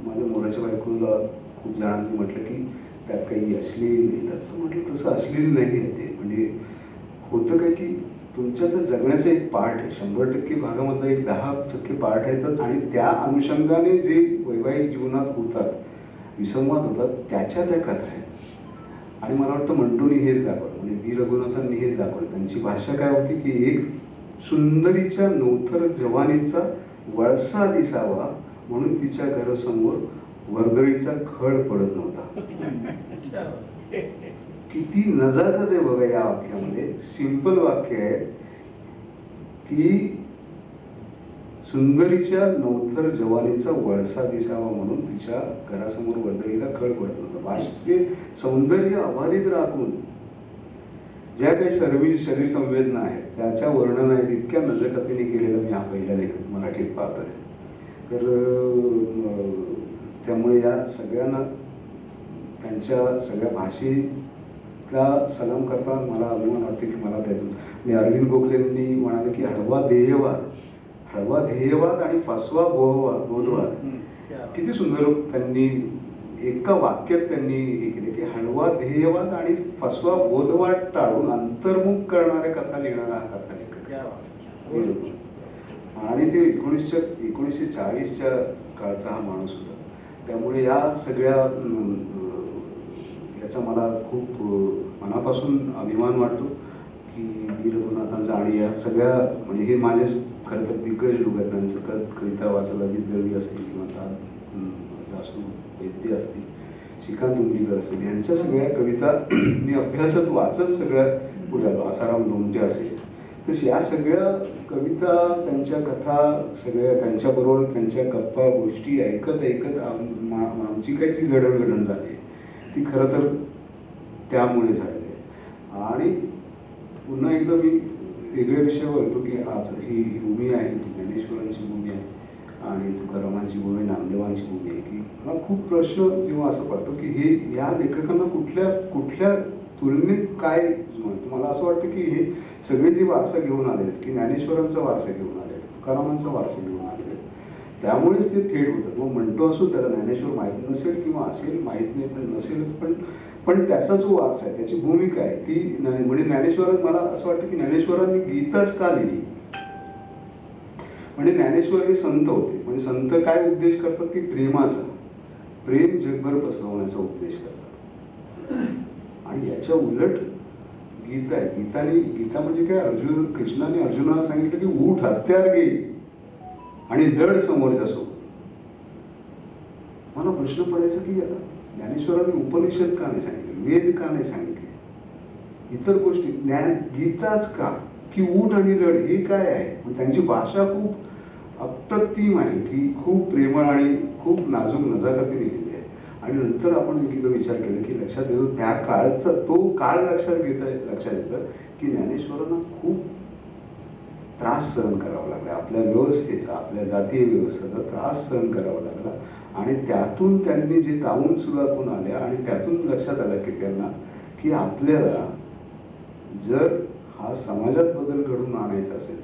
माझ्या मोराच्या बायकोला खूप जणांनी म्हटलं की त्यात काही अश्लील लिहितात. म्हटलं तसं अश्लील नाही आहे ते. म्हणजे होतं काय की तुमच्या तर जगण्याचा एक पार्ट आहे, 100% भागामधला एक 10% पार्ट आहे. आणि त्या अनुषंगाने जे वैवाहिक जीवनात होतात, विसंवाद होतात, त्याच्या त्या कथा आहेत. आणि मला वाटतं मंटोनी हेच दाखवलं, म्हणजे बी रघुनाथांनी हेच दाखवलं. त्यांची भाषा काय होती की एक सुंदरीच्या नवथर जवानीचा वळसा दिसावा म्हणून तिच्या घरासमोर वर्दळीचा खड पडत नव्हता. किती नजाकत आहे बघा या वाक्यामध्ये. सिंपल वाक्य आहे की सुंदरीच्या नवथर जवानीचा वळसा दिसावा म्हणून तिच्या घरासमोर वर्दळीला खड पडत नव्हता. भाषेचे सौंदर्य अबाधित राखून ज्या काही शरीर संवेदना आहेत त्याच्या वर्णन आहेत इतक्या नजकतीने केलेलं मी हा पहिला लेखक मराठीत पाहतोय. तर त्यामुळे या सगळ्यांना त्यांच्या सगळ्या भाषेला सलाम करताना मला अभिमान वाटते की मला त्यातून मी अरविंद गोखलेंनी म्हणाले की हळवा ध्येयवाद आणि फसवा बोधवाद. किती सुंदर त्यांनी एका वाक्यात त्यांनी हे केले की हळवा ध्येयवाद आणि फसवा बोधवाद टाळून अंतर्मुख करणाऱ्या कथा लिहिणारा हा कथा लेखक. आणि ते 1940च्या काळचा हा माणूस होता. त्यामुळे या सगळ्या याचा मला खूप मनापासून अभिमान वाटतो की बी रघुनाथांचा. आणि या सगळ्या म्हणजे हे माझे खरं तर दिग्गज लोक आहेत. त्यांचं कविता वाचायला अजित दळवी असतील किंवा दासू वैद्य असतील, शिखा नोंदीकर असतील, यांच्या सगळ्या कविता मी अभ्यासात वाचत सगळ्या पुढे आसाराम लोमटे असेल. तर या सगळ्या कविता, त्यांच्या कथा, सगळ्या त्यांच्याबरोबर त्यांच्या गप्पा गोष्टी ऐकत आमची काही जी जडणघडण झाली ती खरं तर त्यामुळे झालेली आहे. आणि पुन्हा एकदा मी वेगळ्या विषयावर होतो की आज ही भूमी आहे ती ज्ञानेश्वरांची भूमी आहे आणि तुकारामांची भूमी, नामदेवांची भूमी आहे. की मला खूप प्रश्न जेव्हा असं पडतो की हे या लेखकांना कुठल्या तुलनेत काय मला असं वाटतं की हे सगळे जे वारसा घेऊन आले की ज्ञानेश्वरांचा वारसा घेऊन आले, तुकारामांचा वारसा घेऊन आले, त्यामुळेच ते थेट होतात. मग म्हणतो असो त्याला ज्ञानेश्वर माहीत नसेल किंवा असेल, माहीत नाही पण नसेल, पण त्याचा जो वारसा आहे, त्याची भूमिका आहे ती म्हणजे ज्ञानेश्वरांनी, मला असं वाटतं की ज्ञानेश्वरांनी गीताच का लिहिली. म्हणजे ज्ञानेश्वर हे संत होते. म्हणजे संत काय उपदेश करतात की प्रेम जगभर पसरवण्याचा उपदेश करतात. आणि याच्या उलट गीता आहे. गीता म्हणजे काय, कृष्णाने अर्जुनाला सांगितलं की उठ, हत्यार घे आणि लढ समोरच्या सोबत. मला प्रश्न पडायचा की आता ज्ञानेश्वरांनी उपनिषद का नाही सांगितले, वेद का नाही सांगितले, इतर गोष्टी, गीताच का, की उठ आणि लढ हे काय आहे. त्यांची भाषा खूप अप्रतिम आहे की खूप प्रेमळ आणि खूप नाजूक नजाकतीने लिहिली आहे. आणि नंतर आपण एकदा विचार केला की लक्षात येतो त्या काळचा तो काळ लक्षात येतं की ज्ञानेश्वरांना खूप त्रास सहन करावा लागला, आपल्या व्यवस्थेचा, आपल्या जातीय व्यवस्थेचा त्रास सहन करावा लागला. आणि त्यातून त्यांनी जे तावून सुरुवातून आल्या आणि त्यातून लक्षात आलं की त्यांना की आपल्याला जर हा समाजात बदल घडवून आणायचा असेल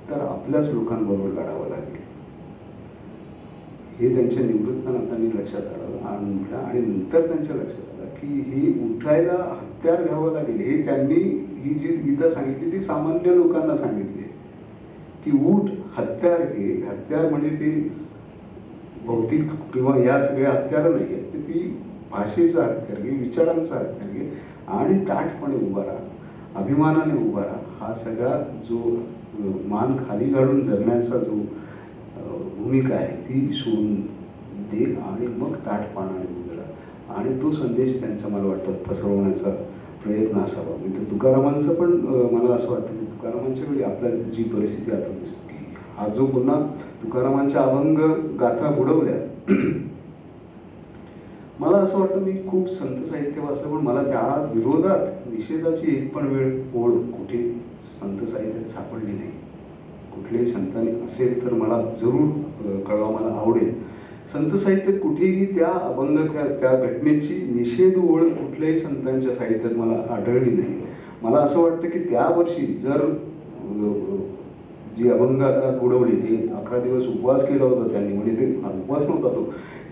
तर आपल्याच लोकांबरोबर लढावं लागेल. हे त्यांच्या निवृत्तानंतर लक्षात आलं आणि नंतर त्यांच्या लक्षात आलं की हे उठायला हत्यार घ्यावं लागेल. हे त्यांनी ही जी गीता सांगितली ती सामान्य लोकांना सांगितली की उठ, हत्यार घे. हत्यार म्हणजे ते भौतिक किंवा या सगळ्या हत्यार नाही आहेत, तर ती भाषेचा हत्यार घे, विचारांचा हत्यार घे आणि ताठपणे उभा राहा, अभिमानाने उभा राहा. हा सगळा जो मान खाली घालून जगण्याचा जो भूमिका आहे ती सोडून दे आणि मग ताठपणाने उभे राहा. आणि तो संदेश त्यांचा मला वाटतं पसरवण्याचा प्रयत्न असावा. म्हणजे तुकारामांचं पण मला असं वाटतं की तुकारामांच्या वेळी आपल्या जी परिस्थिती आता दिसते की हा जो पुन्हा तुकारामांच्या अभंग गाथा बुडवल्या, मला असं वाटतं मी खूप संत साहित्य वाचलं पण मला त्या विरोधात निषेधाची एक पण वेळ ओळ कुठे संत साहित्यात सापडली नाही. कुठल्याही संतांनी असेल तर मला जरूर कळवा, मला आवडेल. संत साहित्यात कुठेही त्या अभंग त्या घटनेची निषेध ओळ कुठल्याही संतांच्या साहित्यात मला आढळली नाही. मला असं वाटतं की त्या वर्षी जर जी अभंग बुडवली ते 11 दिवस उपवास केला होता त्यांनी, म्हणजे ते उपवास नव्हता तो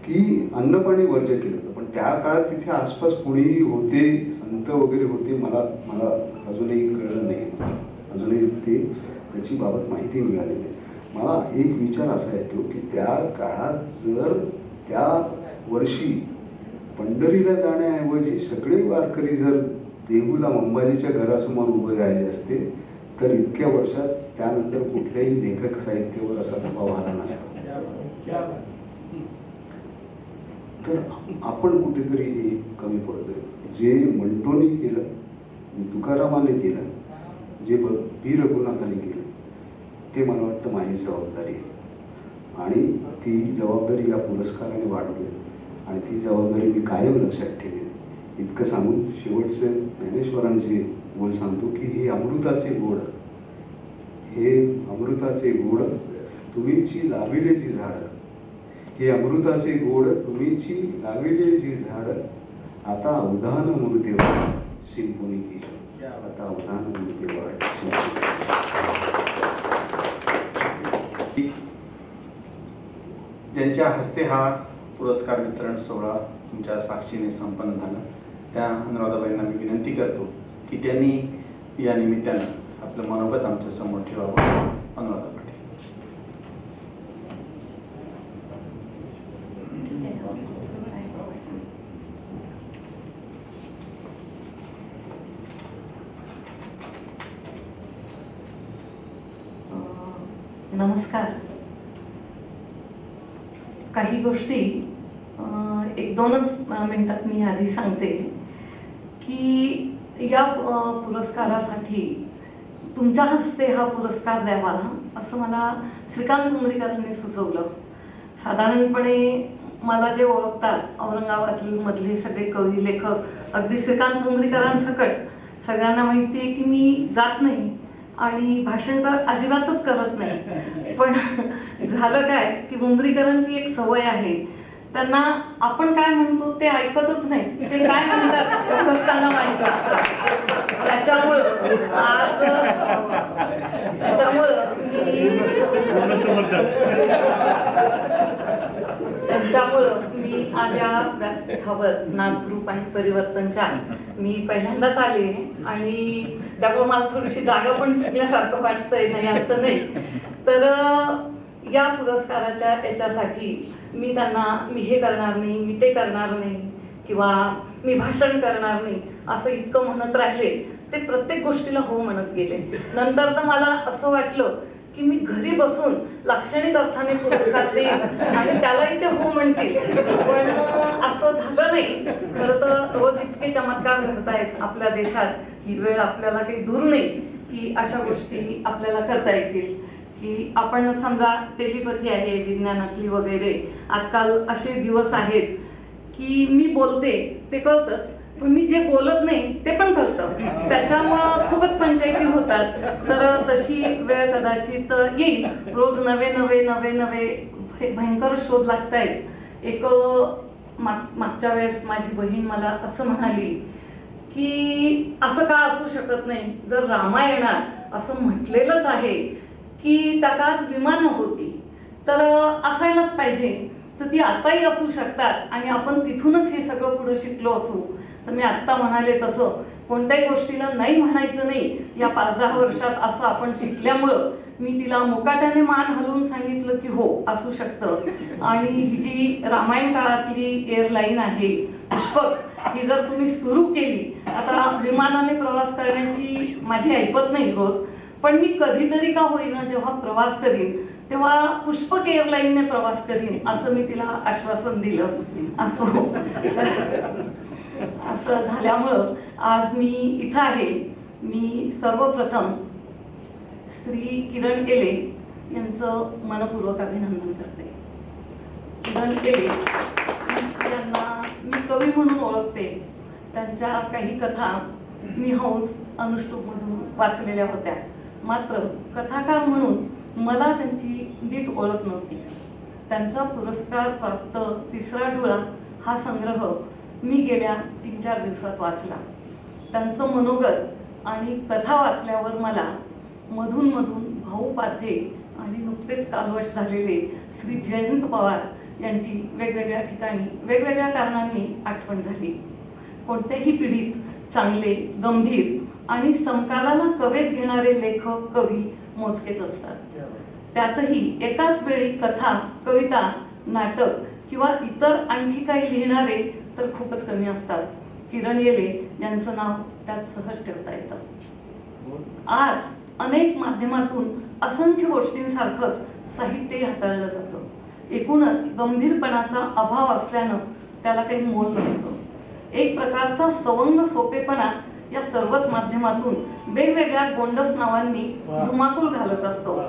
की अन्नपाणी वर्ज केलं होतं. पण त्या काळात तिथे आसपास कुणीही होते, संत वगैरे होते, मला अजूनही कळलं नाही, अजूनही ते त्याची बाबत माहिती मिळालेली नाही. मला एक विचार असा येतो की त्या काळात जर त्या वर्षी पंढरीला जाण्याऐवजी सगळे वारकरी जर देहूला अंबाजीच्या घरासमोर उभे राहिले असते तर इतक्या वर्षात त्यानंतर कुठल्याही लेखक साहित्यावर असा दबाव आला नसता. तर आपण कुठेतरी हे कमी पडतोय. जे मंटोनी केलं, जे तुकारामाने केलं, जे बी रघुनाथाने केलं ते मला वाटतं माझी जबाबदारी आहे आणि ती जबाबदारी या पुरस्काराने वाढवली आणि ती जबाबदारी मी कायम लक्षात ठेवेन. इतकं सांगून शेवटचे ज्ञानेश्वरांचे बोल सांगतो की हे अमृताचे गोड, हे अमृताचे गोड तुम्हीची लाविलेची झाडं, हे अमृताचे गोड तुम्हीची लाविलेची झाडं, आता अवधान मूर्तीवर शिंपुनी की, आता अवधान मूर्तीवर शिंपुनी. ज्यांच्या हस्ते हा पुरस्कार वितरण सोहळा तुमच्या साक्षीने संपन्न झाला त्या अनुराधाबाईंना मी विनंती करतो की त्यांनी या निमित्तानं आपलं मनोगत आमच्या समोर ठेवावं. अनुराधा पाटील. नमस्कार. काही गोष्टी 1-2च मिनिटात मी आधी सांगते की या पुरस्कारासाठी तुमच्या हस्ते हा पुरस्कार द्यावा असं मला श्रीकांत पुंडरीकरांनी सुचवलं. साधारणपणे मला जे ओळखतात औरंगाबादमधले सगळे कवी लेखक अगदी श्रीकांत पुंडरीकरांसकट सगळ्यांना माहिती आहे की मी जात नाही आणि भाषण तर अजिबातच करत नाही. पण झालं काय की मुंद्रीकरांची एक सवय आहे, त्यांना आपण काय म्हणतो ते ऐकतच नाही, ते काय म्हणतात एवढंच त्यांना माहित असतं. त्याच्यामुळं मी आज या व्यासपीठावर नाथ ग्रुप आणि परिवर्तनच्या मी पहिल्यांदाच आले आणि त्यामुळे मला थोडीशी जागा पण चुकल्यासारखं वाटतंय, नाही असं नाही. तर या पुरस्काराच्या याच्यासाठी मी हे करणार नाही, मी ते करणार नाही किंवा मी भाषण करणार नाही असं इतकं म्हणत राहिले. ते प्रत्येक गोष्टीला हो म्हणत गेले. नंतर तर मला असं वाटलं की मी घरी बसून लाक्षणिक अर्थाने पुरस्कार देईन आणि त्यालाही ते हो म्हणतील, पण असं झालं नाही. खरं तर रोज इतके चमत्कार घडतायत आपल्या देशात, ही वेळ आपल्याला काही दूर नाही की अशा गोष्टी आपल्याला करता येतील. की आपण समजा टेलिपॅथी आहे विज्ञानातली वगैरे, आजकाल असे दिवस आहेत की मी बोलते ते कळतंच, पण मी जे बोलत नाही ते पण कळतं. त्याच्यामुळं खूपच पंचायती होतात. तर तशी वेळ कदाचित येईल. रोज नवे नवे नवे नवे भयंकर शोध लागतायत. एक मागच्या वेळेस माझी बहीण मला असं म्हणाली की असं का असू शकत नाही, जर रामायणात असं म्हटलेलंच आहे की त्या काळात विमानं होती तर असायलाच पाहिजे, तर ती आताही असू शकतात आणि आपण तिथूनच हे सगळं पुढे शिकलो असू. तर मी आत्ता म्हणाले तसं कोणत्याही गोष्टीला नाही म्हणायचं नाही. या 5-10 वर्षात असं आपण शिकल्यामुळं मी तिला मुकाट्याने मान हलवून सांगितलं की हो असू शकतं. आणि ही जी रामायण काळातली एअरलाईन आहे पुष्पक, ही जर तुम्ही सुरू केली, आता विमानाने प्रवास करण्याची माझी ऐपत नाही रोज, पण मी कधीतरी का होईना जेव्हा प्रवास करीन तेव्हा पुष्पक एअरलाईनने प्रवास करीन असं मी तिला आश्वासन दिलं. असं झाल्यामुळं आज मी इथं आहे. मी सर्वप्रथम श्री किरण एले यांचं मनपूर्वक अभिनंदन करते. किरण एले यांना मी कवी म्हणून ओळखते. त्यांच्या काही कथा मी हौस अनुष्टुपमधून वाचलेल्या होत्या, मात्र कथाकार म्हणून मला त्यांची नीट ओळख नव्हती. त्यांचा पुरस्कार प्राप्त तिसरा डोळा हा संग्रह मी गेल्या 3-4 दिवसात वाचला. त्यांचं मनोगत आणि कथा वाचल्यावर मला मधून मधून भाऊ पाध्ये आणि नुकतेच कालवश झालेले श्री जयंत पवार यांची वेगवेगळ्या ठिकाणी वेगवेगळ्या कारणांनी आठवण झाली. कोणत्याही पिढीत चांगले, गंभीर आणि समकालाला कवेत घेणारे लेखक, कवी मोजकेच असतात. त्यातही एकाच वेळी कथा, कविता, नाटक किंवा इतर आणखी काही लिहिणारे तर खूपच कमी असतात. किरण येले यांचं नाव त्यात सहज ठेवता येतं. आज अनेक माध्यमातून असंख्य गोष्टींसारखंच साहित्य हाताळलं जातं. एकूणच गंभीरपणाचा अभाव असल्यानं त्याला काही मोल नसतं. एक प्रकारचा सवंग सोपेपणा या सर्वच माध्यमातून वेगवेगळ्या गोंडस नावांनी धुमाकूळ घालत असतो.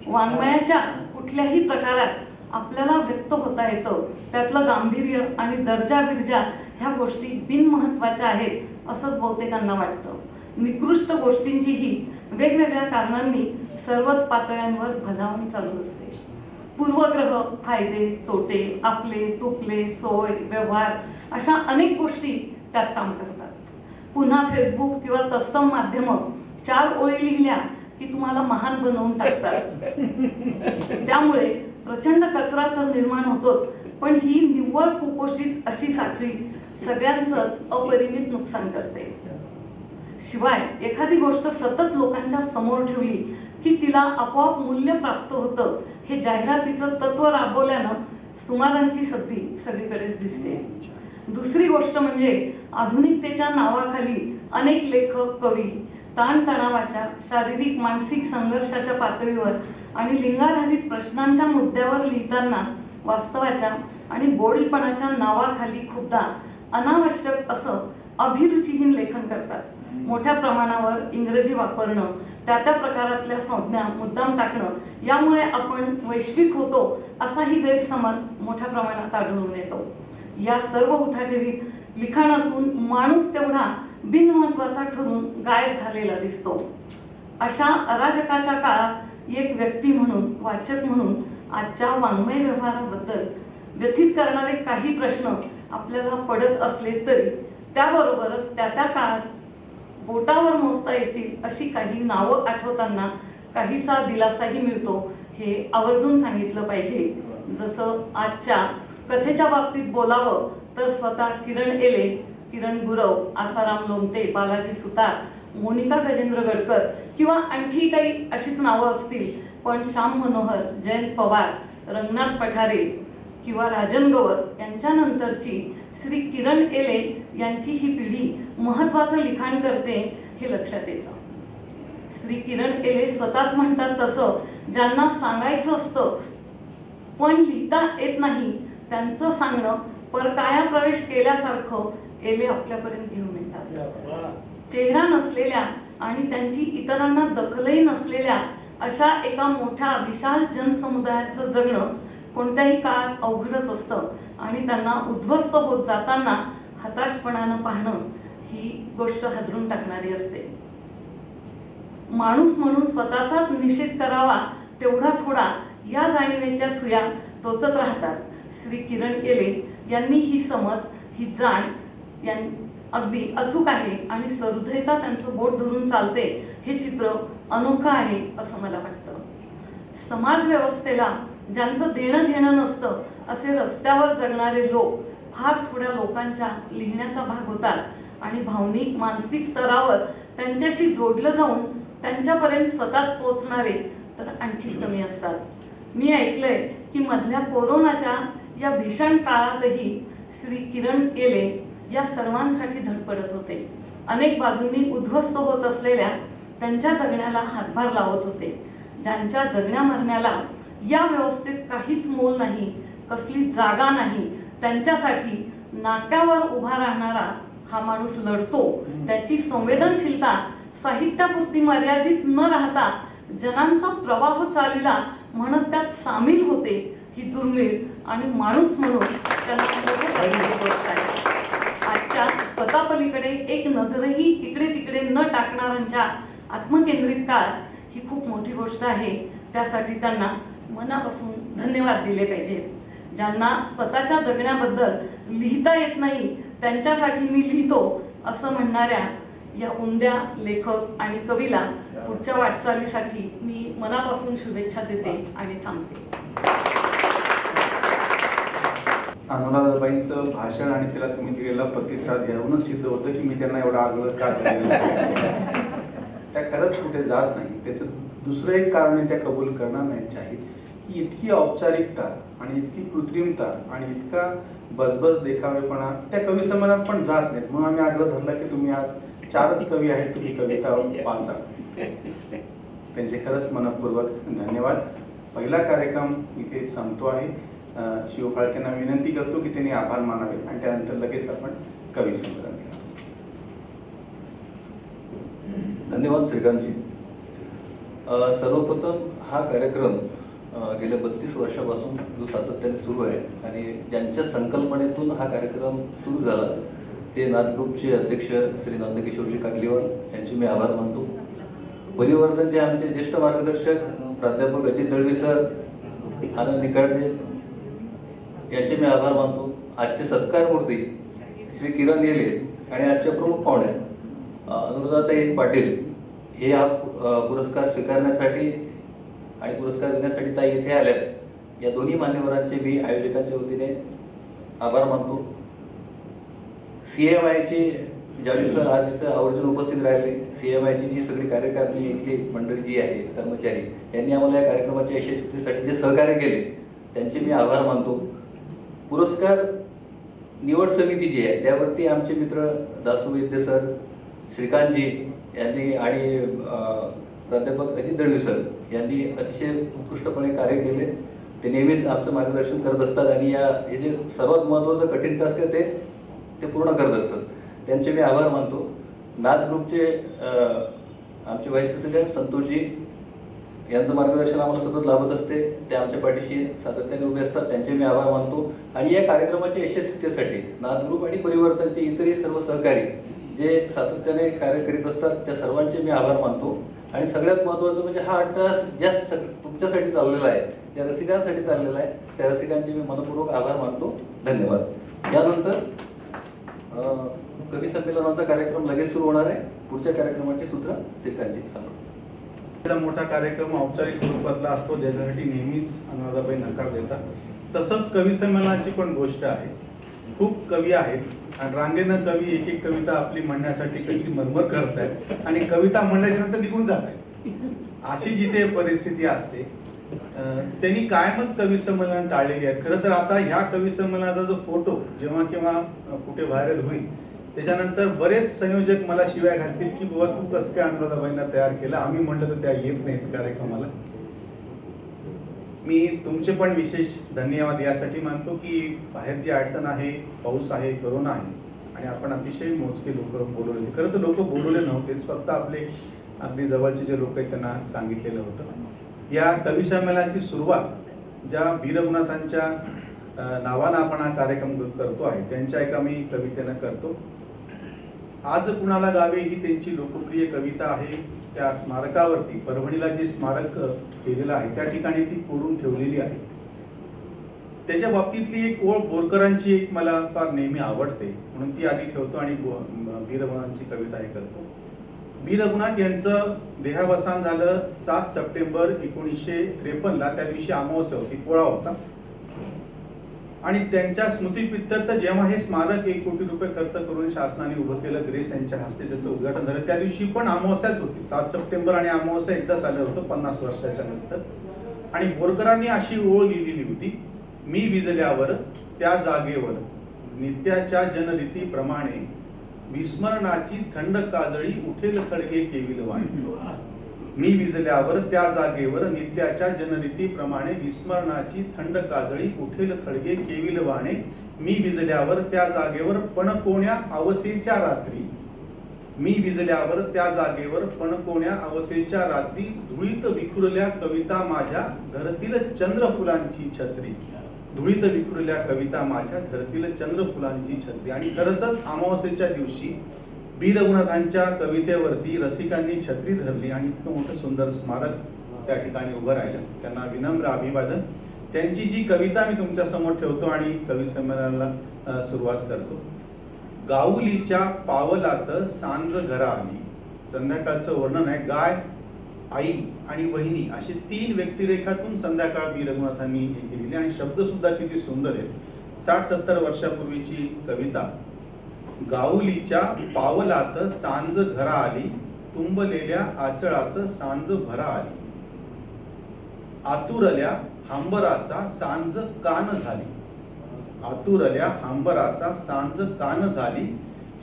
वाङ्मयाच्या कुठल्याही प्रकारात आपल्याला व्यक्त होता येतं. त्यातलं गांभीर्य आणि दर्जा बिर्जा ह्या गोष्टी बिनमहत्वाच्या आहेत असंच बहुतेकांना वाटतं. निकृष्ट गोष्टींचीही वेगवेगळ्या कारणांनी सर्वच पातळ्यांवर भलावण चालू असते. पूर्वग्रह, फायदे, तोटे, आपले, तुपले, सोय, व्यवहार अशा अनेक गोष्टी त्यात काम करतात. पुन्हा फेसबुक किंवा तत्सम माध्यम 4 ओळी लिहिल्या की तुम्हाला महान बनवून टाकतात. त्यामुळे प्रचंड कचरा तर निर्माण होतोच, पण ही निव्वळ कुपोषित अशी साखळी सगळ्यांचंच अपरिमित नुकसान करते. शिवाय एखादी गोष्ट सतत लोकांच्या समोर ठेवली की तिला आपोआप मूल्य प्राप्त होतं हे जाहिरातीचं तत्व राबवल्यानं सुमारांची सद्दी सगळीकडेच दिसते. दुसरी गोष्ट म्हणजे आधुनिकतेच्या नावाखाली अनेक लेखक, कवी ताणतणावाच्या, शारीरिक मानसिक संघर्षाच्या पातळीवर आणि लिंगाधारित प्रश्नांच्या मुद्द्यावर लिहिताना वास्तवाच्या आणि बोल्डपणाच्या नावाखाली खूपदा अनावश्यक असं अभिरुचीहीन लेखन करतात. मोठ्या प्रमाणावर इंग्रजी वापरणं, त्या प्रकारातल्या संज्ञा मुद्दाम टाकणं, यामुळे आपण वैश्विक होतो असाही गैरसमज मोठ्या प्रमाणात आढळून येतो. या सर्व उठाठेवीत लिखाणातून माणूस तेवढा बिनमहत्वाचा ठरून गायब झालेला दिसतो. अशा अराजकाच्या काळात एक व्यक्ती म्हणून, वाचक म्हणून आजच्या वाङ्मय व्यवहाराबद्दल व्यथित करणारे काही प्रश्न आपल्याला पडत असले तरी त्याबरोबरच त्या काळात बोटावर मोजता येतील अशी काही नावं आठवताना काहीसा दिलासाही मिळतो हे आवर्जून सांगितलं पाहिजे. जसं आजच्या कथेच्या बाबतीत बोलावं तर स्वतः किरण एले, किरण गुरव, आसाराम लोमटे, बालाजी सुतार, मोनिका गजेंद्र गडकर किंवा आणखी काही अशीच नावं असतील, पण श्याम मनोहर, जयंत पवार, रंगनाथ पठारे किंवा राजन गवस यांच्यानंतरची श्री किरण एले यांची ही पिढी महत्वाचं लिखाण करते हे लक्षात येतं. श्री किरण एले स्वतःच म्हणतात तसं ज्यांना सांगायचं असतं पण लिहिता येत नाही त्यांचं सांगणं परकाया प्रवेश केल्यासारखं एले आपल्यापर्यंत घेऊन येतात. चेहरा नसलेल्या आणि त्यांची इतरांना दखलही नसलेल्या अशा एका मोठ्या विशाल जनसमुदायाचं जगणं कोणत्याही काळात अवघडच असतं आणि त्यांना उद्ध्वस्त होत जाताना हताशपणानं पाहणं ही गोष्ट हादरून टाकणारी असते. माणूस म्हणून स्वतःचाच निषेध करावा तेवढा थोडा या जाणीवेच्या सुया टोचत राहतात. श्री किरण येले यांनी ही समज, ही जाण अगदी अचूक आहे आणि सहृदयता त्यांचं बोट धरून चालते हे चित्र अनोखं आहे असं मला वाटतं. समाज व्यवस्थेला ज्यांचं देणं घेणं नसतं असे रस्त्यावर जगणारे लोक फार थोड्या लोकांच्या लिहिण्याचा भाग होतात आणि भावनिक मानसिक स्तरावर त्यांच्याशी जोडलं जाऊन त्यांच्यापर्यंत स्वतःच पोहोचणारे तर आणखीच कमी असतात. मी ऐकलंय की मधल्या कोरोनाच्या या भीषण काळातही श्री किरण येले या सर्वांसाठी धडपडत होते. अनेक बाजूंनी उद्ध्वस्त होत असलेल्या त्यांच्या जगण्याला हातभार लावत होते. ज्यांच्या जगण्या मरण्याला या व्यवस्थेत काहीच मोल नाही, कसली जागा नाही, त्यांच्यासाठी नाक्यावर उभा राहणारा हा माणूस लढतो. त्याची संवेदनशीलता साहित्यापुरती मर्यादित न राहता जनांचा प्रवाह चालला म्हणत त्यात सामील होते ही दुर्मिळ आणि माणूस म्हणून त्याला गोष्ट आहे. आजच्या स्वतः पलीकडे एक नजरही इकडे तिकडे न टाकणाऱ्यांच्या आत्मकेंद्रित काळ ही खूप मोठी गोष्ट आहे. त्यासाठी त्यांना मनापासून धन्यवाद दिले पाहिजेत. ज्यांना स्वतःच्या जगण्याबद्दल लिहिता येत नाही त्यांच्यासाठी मी लिहितो असं म्हणणाऱ्या या उमद्या लेखक आणि कवीला पुढच्या वाटचालीसाठी मी मनापासून शुभेच्छा देते आणि थांबते. अनुराधाबाईंचं भाषण आणि तिला तुम्ही दिलेला प्रतिसाद यावरूनच सिद्ध होतं की मी त्यांना एवढा आग्रह का केलेला आहे. त्या खरंच कुठे जात नाही. त्याचं दुसरं एक कारण आहे, त्या कबूल करणार नाहीत शाहीर, की इतकी औपचारिकता आणि इतकी कृत्रिमता आणि इतका बजबज देखावेपणा त्या कवी संमेलनात पण जात नाहीत. म्हणून आम्ही आग्रह धरला की तुम्ही आज 4च कवी आहेत, तुम्ही कविता वाचा. त्यांचे खरंच मनपूर्वक धन्यवाद. पहिला कार्यक्रम इथे संपतो आहे. शिव फाळकेंना विनंती करतो की त्यांनी आभार मानावे आणि त्यानंतर लगेच आपण कवी संमेलन घेऊ. धन्यवाद श्रीकांतजी. सर्वप्रथम हा कार्यक्रम गेल्या 32 वर्षापासून जो सातत्याने सुरू आहे आणि ज्यांच्या संकल्पनेतून हा कार्यक्रम सुरू झाला ते नाथ ग्रुपचे अध्यक्ष श्री नंदकिशोरजी कागलीवाल यांचे मी आभार मानतो. परिवर्तनचे आमचे ज्येष्ठ मार्गदर्शक प्राध्यापक अजित दळवी सर, आनंद निकाळजे यांचे मी आभार मानतो. आजचे सत्कारमूर्ती श्री किरण येले आणि आजच्या प्रमुख पाहुण्या अनुराधाताई पाटील हे हा पुरस्कार स्वीकारण्यासाठी आणि पुरस्कार देण्यासाठी ताई इथे आल्यात. या दोन्ही मान्यवरांचे मी आयोजकांच्या वतीने आभार मानतो. CMIचे जावी सर आज इथं आवर्जून उपस्थित राहिले. CMIची जी सगळी कार्यकारिणी इथली मंडळी जी आहे कर्मचारी यांनी आम्हाला या कार्यक्रमाच्या यशस्वीतेसाठी जे सहकार्य केले त्यांचे मी आभार मानतो. पुरस्कार निवड समिती जी आहे त्यावरती आमचे मित्र दासू वैद्य सर, श्रीकांतजी यांनी आणि प्राध्यापक अजित दळवी सर यांनी अतिशय उत्कृष्टपणे कार्य केले. ते नेहमीच आमचं मार्गदर्शन करत असतात आणि हे जे सर्वात महत्त्वाचं कठीण टास्क आहे ते पूर्ण करत असतात. त्यांचे मी आभार मानतो. नाथ ग्रुपचे आमचे व्हाईस प्रेसिडेंट संतोषजी यांचं मार्गदर्शन आम्हाला सतत लाभत असते. ते आमच्या पाठीशी सातत्याने उभे असतात. त्यांचे मी आभार मानतो. आणि या कार्यक्रमाच्या यशस्वीतेसाठी नाथ ग्रुप आणि परिवर्तनचे इतरही सर्व सहकारी जे सातत्याने कार्य करीत असतात त्या सर्वांचे मी आभार मानतो. आणि सगळ्यात महत्त्वाचं म्हणजे हा अट्टास ज्या तुमच्यासाठी चाललेला आहे, त्या रसिकांसाठी चाललेला आहे, त्या रसिकांचे मी मनपूर्वक आभार मानतो. धन्यवाद. यानंतर कवी संमेलनाचा कार्यक्रम लगेच सुरू होणार आहे. पुढच्या कार्यक्रमाची सूत्र श्रीकांतजी सांगतो. मोठा कार्यक्रम औपचारिक स्वरूपातला असतो ज्याच्यासाठी नेहमीच अनुराधाबाई नकार देतात. तसंच कवी संमेलनाची पण गोष्ट आहे. खूप कवी आहेत आणि रांगेनं कवी एक एक कविता आपली म्हणण्यासाठी कशी मरमर करत आहेत आणि कविता म्हणल्याच्या नंतर निघून जात आहेत. अशी जिथे परिस्थिती असते त्यांनी कायमच कवी संमेलन टाळलेली आहेत. खरं तर आता ह्या कवी संमेलनाचा जो फोटो जेव्हा केव्हा कुठे व्हायरल होईल त्याच्यानंतर बरेच संयोजक मला शिव्या घालतील की बाबा तू कसं काय अनुराधाबाईंना तयार केलं, आम्ही म्हटलं तर त्या येत नाहीत कार्यक्रमाला. मी तुमचे पण विशेष धन्यवाद यासाठी मानतो की बाहेरची अडचण आहे, पाऊस आहे, करोना आहे आणि आपण अतिशय मोजके लोक बोलवले. खरं तर लोक बोलवले नव्हतेच, फक्त आपले अगदी जवळचे जे लोक आहेत त्यांना सांगितलेलं होतं. या कवी संमेलनाची सुरुवात ज्या वीर रघुनाथांच्या नावानं आपण हा कार्यक्रम करतो आहे, त्यांच्या एका मी कवितेनं करतो. आज कुणाला गावे ही त्यांची लोकप्रिय कविता आहे. त्या स्मारकावरती परभणीला जे स्मारक केलेलं आहे त्या ठिकाणी ती कोरून ठेवलेली आहे. त्याच्या बाबतीतली एक ओळ बोरकरांची एक मला फार नेहमी आवडते, म्हणून ती आधी ठेवतो आणि बी रघुनाथांची कविता हे करतो. बी रघुनाथ यांचं देहावसान झालं 7 सप्टेंबर 1953ला. त्या दिवशी अमावस्या होती, पोळा होता. आणि त्यांच्या स्मृतीप्रित्यर्थ जेव्हा हे स्मारक 1 कोटी रुपये खर्च करून शासनाने उभं केलं, ग्रेस यांच्या हस्ते त्याचं उद्घाटन झालं. त्या दिवशी पण अमावस्याच होती. 7 सप्टेंबर आणि अमावस्या एकदाच आलं होतं 50 वर्षाच्या नंतर. आणि बोरकरांनी अशी ओळ लिहिलेली होती, मी विजल्यावर त्या जागेवर नित्याच्या जनरीतीप्रमाणे विस्मरणाची थंड काजळी उठेल खळगे केविल वाणी. मी विजल्यावर त्या जागेवर नित्याच्या जनरीतीप्रमाणे विस्मरणाची थंड काजळी उठेल थडगे केविल वाणे. मी विजल्यावर त्या जागेवर पण कोण्या अवसेच्या रात्री. मी विजल्यावर त्या जागेवर पण कोण्या अवसेच्या रात्री. धुळीत विखुरल्या कविता माझ्या धरतील चंद्रफुलांची छत्री. धुळीत विखुरल्या कविता माझ्या धरतील चंद्रफुलांची छत्री. आणि खरंच अमावस्येच्या दिवशी बी रघुनाथांच्या कवितेवरती रसिकांनी छत्री धरली आणि इतकं मोठं सुंदर स्मारक त्या ठिकाणी उभं राहिलं. त्यांना विनम्र अभिवादन. त्यांची जी कविता मी तुमच्या समोर ठेवतो आणि कवी संमेलनाला सुरुवात करतो. गाऊलीच्या पावलात सांज घरा आली. संध्याकाळचं वर्णन आहे. गाय, आई आणि वहिनी असे 3 व्यक्तिरेखातून संध्याकाळ बी रघुनाथांनी केलेली आणि शब्द सुद्धा किती सुंदर आहेत. 60-70 वर्षापूर्वीची कविता. गाऊलीच्या पावलात सांज घरा आली. तुंबलेल्या आचळात सांज भरा आली. आतुरल्या हांबराचा सांज कान झाली. आतुरल्या हांबराचा सांज कान झाली.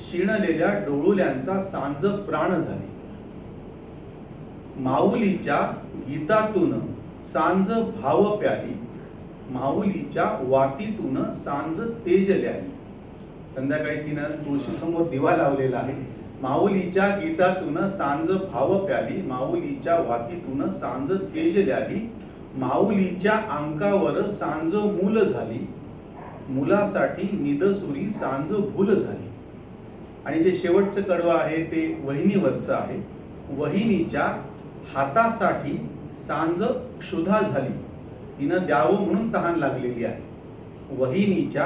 शिणलेल्या डोळुल्यांचा सांज प्राण झाली. माऊलीच्या गीतातून सांज भाव प्याली. माऊलीच्या वातीतून सांज तेजल्याली. संध्याकाळी तिनं तुळशी समोर दिवा लावलेला आहे. माऊलीच्या गीतातून सांज भाव प्याली. माऊलीच्या वातीतून सांज तेजल्याली. माऊलीच्या अंकावर सांज मूल झाली. मुलासाठी निदसुरी सांज भूल झाली. आणि जे शेवटचं कडवं आहे ते वहिनीवरचं आहे. वहिनीच्या हातासाठी सांज क्षुधा झाली. तिनं द्यावं म्हणून तहान लागलेली आहे. वहिनीच्या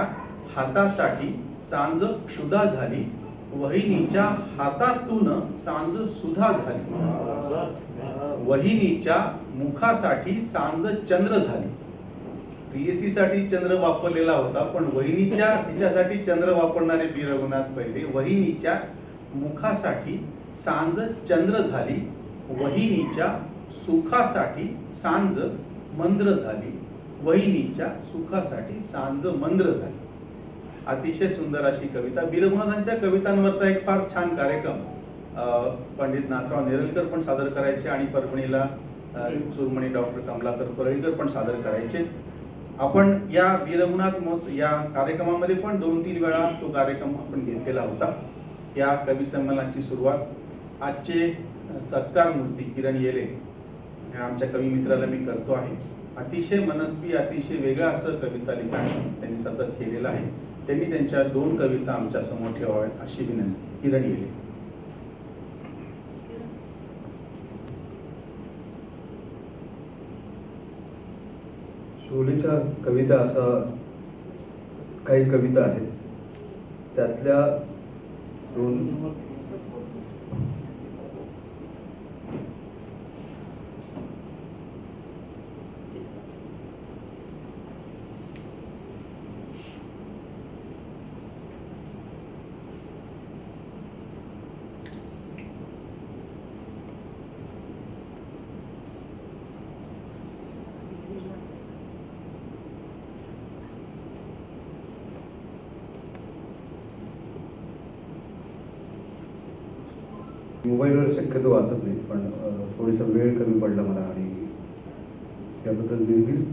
हातासाठी सांज क्षुधा झाली. वहिनीच्या हातातून सांज सुधा झाली. वहिनीच्या मुखासाठी सांज चंद्र झाली. प्रियसीसाठी चंद्र वापरलेला होता, पण वहिनीच्या हिच्यासाठी चंद्र वापरणारे बी रघुनाथ पहिले. वहिनीच्या मुखासाठी सांज चंद्र झाली. वहिनीच्या सुखासाठी सांज मंद्र झाली. वहिनीच्या सुखासाठी सांज मंद्र झाली. अतिशय सुंदर अशी कविता. बी रघुनाथांच्या कवितांवरचा एक फार छान कार्यक्रम पंडित नाथराव नेरळकर पण सादर करायचे आणि परभणीला सुरमणी डॉक्टर कमलाकर परळीकर पण सादर करायचे. आपण या बी रघुनाथ या कार्यक्रमामध्ये पण 2-3 वेळा तो कार्यक्रम आपण घेतलेला होता. या कवी संमेलनाची सुरुवात आजचे सत्कार मूर्ती किरण येले आमच्या कवी मित्राला मी करतो आहे. अतिशय मनस्वी, अतिशय वेगळं असं कविता लिखाण त्यांनी सतत केलेलं आहे. त्यांनी त्यांच्या 2 कविता आमच्या समोर ठेवाव्यात अशी विनंती. किरण येले. शोलेच्या कविता असा काही कविता आहेत, त्यातल्या 2 मोबाईलवर शक्यतो वाचत नाही, पण थोडीसा वेळ कमी पडला मला आणि त्याबद्दल निर्भीड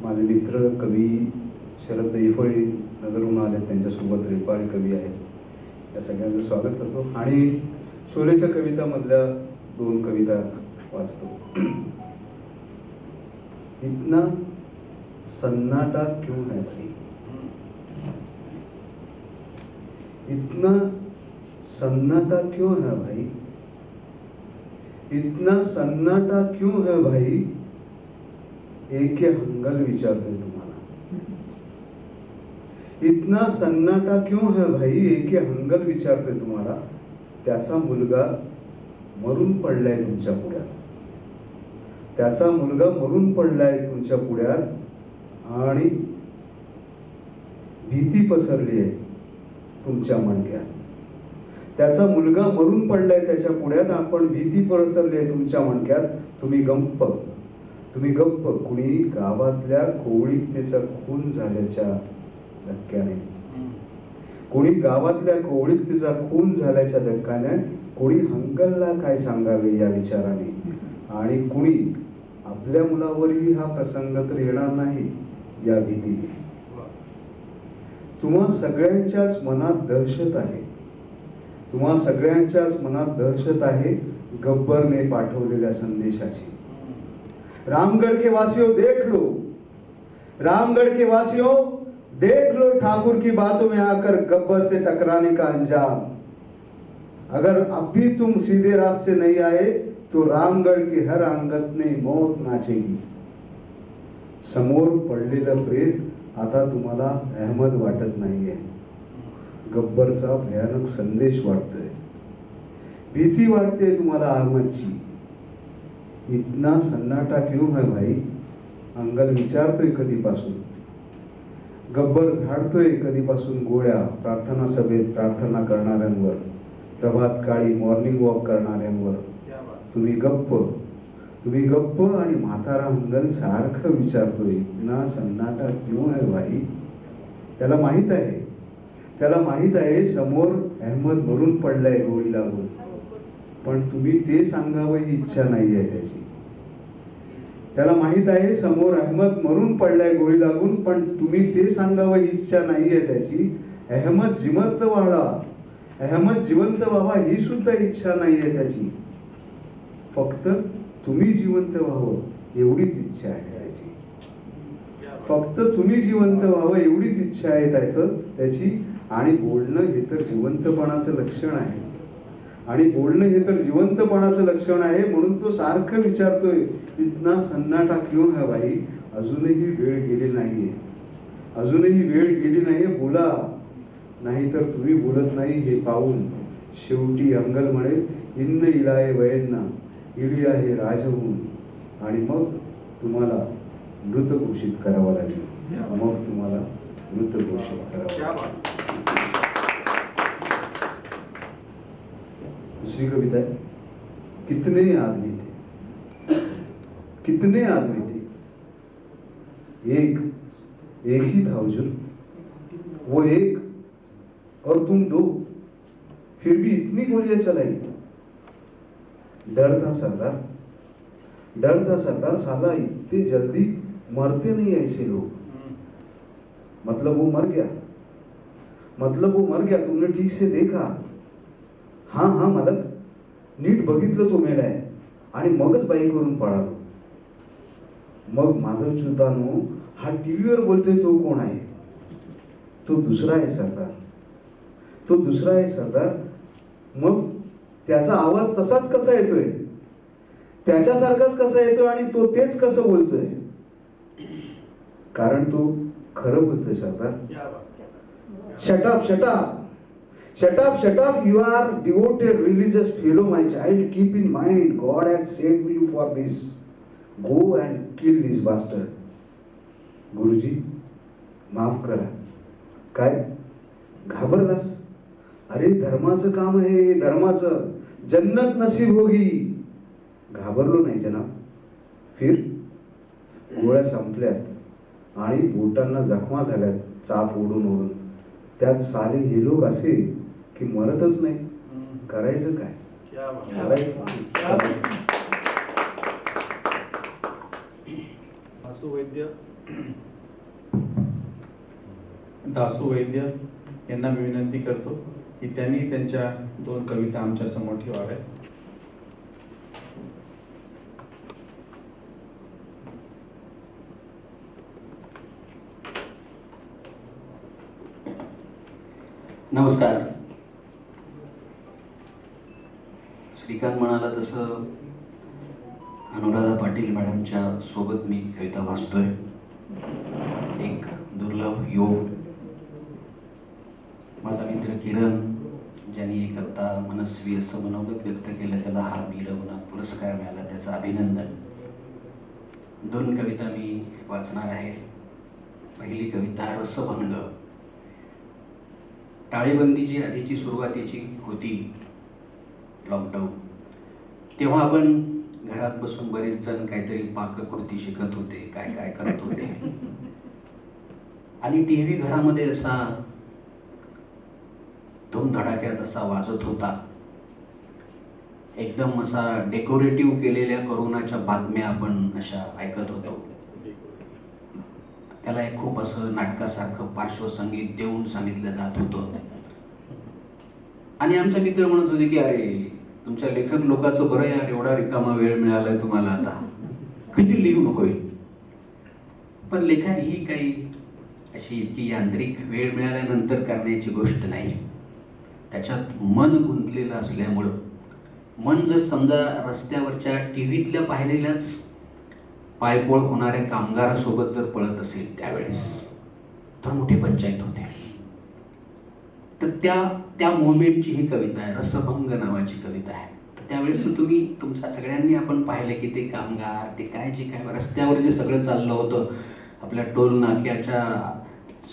माझे मित्र कवी शरद दैफळे नगरहून आले, त्यांच्यासोबत रेपाळी कवी आहेत, या सगळ्यांचं स्वागत करतो आणि शोलेच्या कवितामधल्या 2 कविता वाचतो. इतना सन्नाटा क्यों है भाई, इतना सन्नाटा क्यों है भाई, इतना सन्नाटा क्यों है भाई, एक हंगल विचारतोय तुम्हाला. इतना सन्नाटा क्यों है भाई, एक हंगल विचारतोय तुम्हाला. त्याचा मुलगा मरून पडलाय तुमच्या पुढ्यात, त्याचा मुलगा मरून पडलाय तुमच्या पुढ्यात आणि भीती पसरली आहे तुमच्या मणक्यात. त्याचा मुलगा मरून पडलाय त्याच्या पुढ्यात, आपण भीती पसरली आहे तुमच्या मणक्यात. तुम्ही गप्प, तुम्ही गप्प. कुणी गावातल्या कोवळीकतेचा खून झाल्याच्या धक्क्याने, कोणी गावातल्या कोवळीकतेचा खून झाल्याच्या धक्क्याने, कोणी हंगलला काय सांगावे या विचाराने, आणि कुणी आपल्या मुलावरही हा प्रसंग तर येणार नाही या भीतीने. तुम्हा सगळ्यांच्याच मनात दहशत आहे, तुम्हा सगळ्यांच्याच मनात दहशत आहे गब्बरने पाठवलेल्या संदेशाची. रामगढ़ के वासियों देख लो, रामगढ़ के वासियों देख लो ठाकुर की बातों में आकर गब्बर से टकराने का अंजाम. अगर अब भी तुम सीधे रास्ते नहीं आए तो रामगढ़ की हर अंगत में मौत नाचेगी. समोर पडलेलं प्रेत आता तुम्हाला अहमद वाटत नाहीये, गब्बरचा भयानक संदेश वाटतोय. भीती वाटते तुम्हाला अहमदची. इतना सन्नाटा क्यों है भाई, अंगल विचारतोय कधीपासून. गब्बर झाडतोय कधीपासून गोळ्या प्रार्थना सभेत प्रार्थना करणाऱ्यांवर, प्रभात काळी मॉर्निंग वॉक करणाऱ्यांवर. तुम्ही गप्प, तुम्ही गप्प. आणि म्हातारा अंगल सारखं विचारतोय इतना सन्नाटा क्यों है भाई. त्याला माहित आहे, त्याला माहित आहे समोर अहमद मरून पडलाय गोळी लागून, पण तुम्ही ते सांगावं ही इच्छा नाही आहे त्याची. त्याला माहित आहे समोर अहमद मरून पडलाय गोळी लागून, पण तुम्ही ते सांगावं ही इच्छा नाही आहे त्याची. अहमद जिवंत व्हावा, अहमद जिवंत व्हावा ही सुद्धा इच्छा नाही आहे त्याची. फक्त तुम्ही जिवंत व्हावं एवढीच इच्छा आहे त्याची. फक्त तुम्ही जिवंत व्हावं एवढीच इच्छा आहे त्याची. आणि बोलणं हे तर जिवंतपणाचं लक्षण आहे, आणि बोलणं हे तर जिवंतपणाचं लक्षण आहे. म्हणून तो सारखं विचारतोय इतना सन्नाटा क्यों है भाई. अजूनही वेळ गेली नाहीये, अजूनही वेळ गेली नाहीये, बोला. नाहीतर तुम्ही बोलत नाही हे पाहून शेवटी अंगल म्हणेल इन्न इलाये वयन्ना इडी आहे राजहून. आणि मग तुम्हाला मृत घोषित करावं लागेल, मग तुम्हाला मृत घोषित करावं लागेल. दूसरी कविता है, कितने आदमी थे, कितने आदमी थे, एक ही था हुजूर. वो एक और तुम दो, फिर भी इतनी गोलियां चलाई. डर था सरदार, डर था सरदार, साला इतने जल्दी मरते नहीं ऐसे लोग. मतलब वो मर गया, मतलब वो मर गया. तुमने ठीक से देखा. हाँ हाँ मालक, नीट बघितलं तो मेलाय आणि मगच बाईकवरून पळालो. मग माधवच्युतानो हा टीव्हीवर बोलतोय तो कोण आहे. तो दुसरा आहे सरदार, तो दुसरा आहे सरदार. मग त्याचा आवाज तसाच कसा येतोय, त्याच्यासारखाच कसा येतोय, आणि तो तेच कसं बोलतोय. कारण तो खरं बोलतोय Sardar. Shut up, shut up, shut up, shut up. You are devoted religious fellow, my child. Keep in mind, God has saved you for this. Go and kill this bastard. गुरुजी माफ करा. काय घाबरलास. अरे धर्माचं काम आहे, धर्माचं. जन्नत नसीब होगी. घाबरलो नाही जनाब. फिर गोळ्या संपल्यात आणि बोटांना जखमा झाल्यात चाप ओढून ओढून. त्यात साले हे लोक असे की मरतच नाही. करायचं काय, दासू वैद्य यांना मी विनंती करतो की त्यांनी त्यांच्या 2 कविता आमच्या समोर ठेवाव्यात. नमस्कार. श्रीकांत म्हणाला तसं अनुराधा पाटील मॅडमच्या सोबत मी कविता वाचतोय. एक दुर्लभ योग. माझा मित्र किरण ज्यांनी एक कविता मनस्वी असं मनोगत व्यक्त केलं, त्याला हा वीरवनाथ पुरस्कार मिळाला, त्याचं अभिनंदन. 2 कविता मी वाचणार आहे. पहिली कविता रसभंग. टाळेबंदीची आधीची सुरुवातीची होती, लॉकडाऊन, तेव्हा आपण घरात बसून बरेच जण काहीतरी पाककृती शिकत होते, काय काय करत होते. आणि टीव्ही घरामध्ये असा धूमधडाक्यात असा वाजत होता. एकदम असा डेकोरेटिव्ह केलेल्या कोरोनाच्या बातम्या आपण अशा ऐकत होतो. त्याला एक खूप असं नाटकासारखं पार्श्वसंगीत देऊन सांगितलं जात होतं. आणि आमचा मित्र म्हणत होते की अरे तुमच्या लेखक लोकांचं बरं यार, एवढा रिकामा वेळ मिळालाय तुम्हाला, आता किती लिहून होईल. पण लेखन ही काही अशी इतकी यांत्रिक वेळ मिळाल्यानंतर करण्याची गोष्ट नाही. त्याच्यात मन गुंतलेलं असल्यामुळं, मन जर समजा रस्त्यावरच्या टीव्हीतल्या पाहिलेल्याच पायपोळ होणाऱ्या कामगारासोबत जर पळत असेल त्यावेळेस, तर मोठी पंचायत होते. तर त्या मोमेंटची ही कविता आहे, रसभंग नावाची कविता आहे. तर त्यावेळेस तुम्ही तुमच्या सगळ्यांनी आपण पाहिलं की ते कामगार, ते काय जे काय रस्त्यावर जे सगळं चाललं होतं, आपल्या टोल नाक्याच्या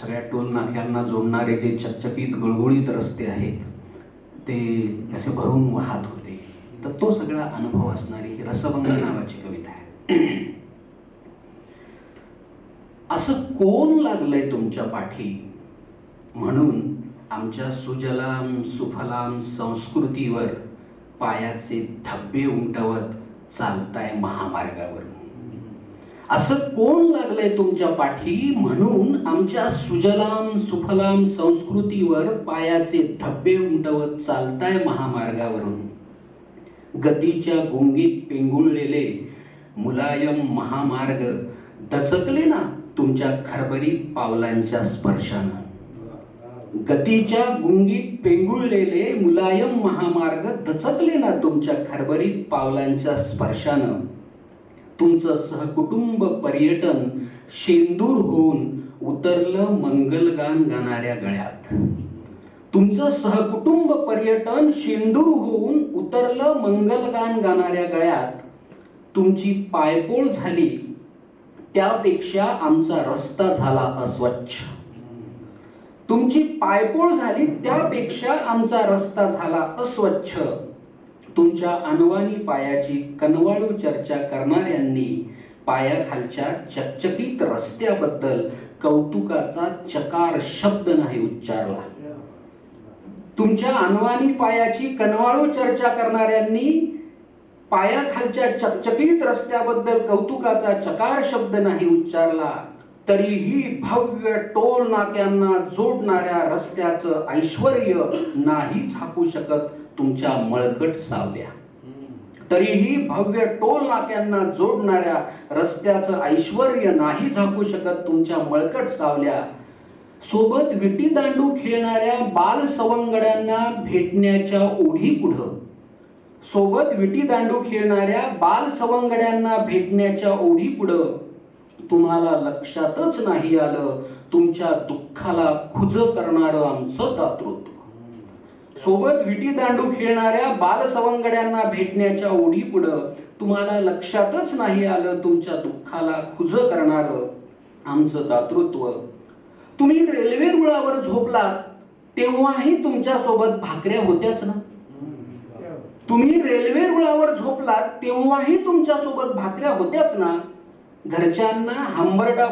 सगळ्या टोल नाक्यांना जोडणारे जे चकचकीत गुळगुळीत रस्ते आहेत ते असे भरून वाहत होते. तर तो सगळा अनुभव असणारी ही रसभंग नावाची कविता आहे. असं कोण लागलंय तुमच्या पाठी, म्हणून आमच्या सुजलाम सुफलाम संस्कृतीवर पायाचे धब्बे उमटवत चालताय महामार्गावर. असं कोण लागलंय तुमच्या पाठी, म्हणून आमच्या सुजलाम सुफलाम संस्कृतीवर पायाचे धब्बे उमटवत चालताय महामार्गावरून. गतीच्या गुंगीत पेंगुळलेले मुलायम महामार्ग दचकले ना तुमच्या खरबरीत पावलांच्या स्पर्शानं. गतीच्या गुंगीत पेंगुळलेले मुलायम महामार्ग दचकले ना तुमच्या खरबरीत पावलांच्या स्पर्शानं. तुमचं सहकुटुंब पर्यटन शेंदूर होऊन उतरलं मंगलगान गाणाऱ्या गळ्यात. तुमचं सहकुटुंब पर्यटन शेंदूर होऊन उतरलं मंगलगान गाणाऱ्या गळ्यात. तुमची पायपोळ झाली त्यापेक्षा आमचा रस्ता झाला अस्वच्छ. तुमची पायपोळ झाली त्यापेक्षा आमचा रस्ता झाला अस्वच्छ. तुमच्या अनवाणी पायाची कनवाळू चर्चा करणाऱ्यांनी पायाखालच्या चकचकीत रस्त्याबद्दल कौतुकाचा चकार शब्द नाही उच्चारला. तुमच्या अनवाणी पायाची कनवाळू चर्चा करणाऱ्यांनी पायाखालच्या चकचकीत रस्त्याबद्दल कौतुकाचा चकार शब्द नाही उच्चारला. तरीही भव्य टोल नाक्यांना जोडणाऱ्या रस्त्याचं ऐश्वर्य नाही झाकू शकत तुमच्या मळकट सावल्या. तरीही भव्य टोल नाक्यांना जोडणाऱ्या रस्त्याचं ऐश्वर्य नाही झाकू शकत तुमच्या मळकट सावल्या. सोबत विटी दांडू खेळणाऱ्या बाल सवंगड्यांना भेटण्याच्या ओढी पुढं, सोबत विटी दांडू खेळणाऱ्या बाल सवंगड्यांना भेटण्याच्या ओढी पुढं तुम्हाला लक्षातच नाही आलं तुमच्या दुःखाला खुज करणारं आमचं दातृत्व. सोबत विटी दांडू खेळणाऱ्या बाल सवंगड्यांना भेटण्याच्या ओढी पुढं तुम्हाला लक्षातच नाही आलं तुमच्या दुःखाला खुज करणारं आमचं दातृत्व. तुम्ही रेल्वे रुळावर झोपलात तेव्हाही तुमच्या सोबत भाकऱ्या होत्याच ना. तुम्ही रेल्वे रुळावर झोपलात तेव्हाही तुमच्या सोबत भाकऱ्या होत्याच ना. घरच्यांना हंबरडा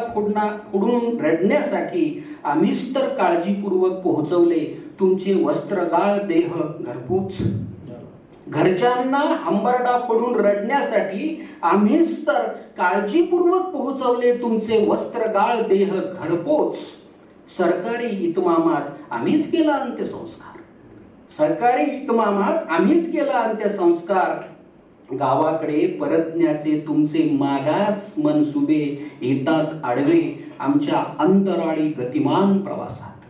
फोडून रडण्यासाठी आम्हीच तर काळजीपूर्वक पोहोचवले तुमचे वस्त्रगाळ देह घरपोच. घरच्यांना हंबरडा फोडून रडण्यासाठी आम्हीच तर काळजीपूर्वक पोहोचवले तुमचे वस्त्रगाळ देह घरपोच. सरकारी इतमामात आम्हीच केला अंत्यसंस्कार. सरकारी इतमामात आम्हीच केला अंत्यसंस्कार. गावाकडे परतण्याचे तुमचे मागास मनसुबे येतात आडवे आमच्या अंतराळी गतिमान प्रवासात.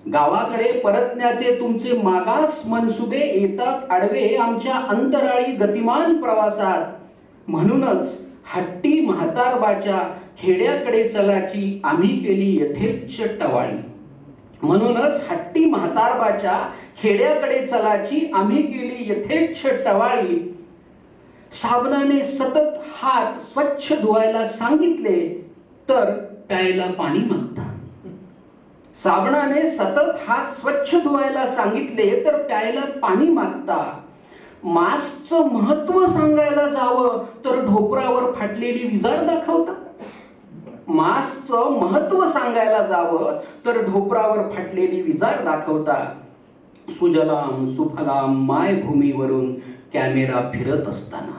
गावाकडे परतण्याचे तुमचे मागास मनसुबे येतात आडवे आमच्या अंतराळी गतिमान प्रवासात. म्हणूनच हट्टी म्हातारबाच्या खेड्याकडे चलाची आम्ही केली यथेच्छ टवाळी. म्हणूनच हट्टी म्हातारबाच्या खेड्याकडे चलाची आम्ही केली यथेच्छ टवाळी. साबणाने सतत हात स्वच्छ धुवायला सांगितले तर प्यायला पाणी मागता. साबणाने सतत हात स्वच्छ धुवायला सांगितले तर प्यायला पाणी मागता. मास्कचं महत्व सांगायला जावं तर ढोपरावर फाटलेली विजार दाखवता. मास्कचं महत्व सांगायला जावं तर ढोपरावर फाटलेली विजार दाखवता. सुजलाम सुफलाम मायभूमीवरून कॅमेरा फिरत असताना,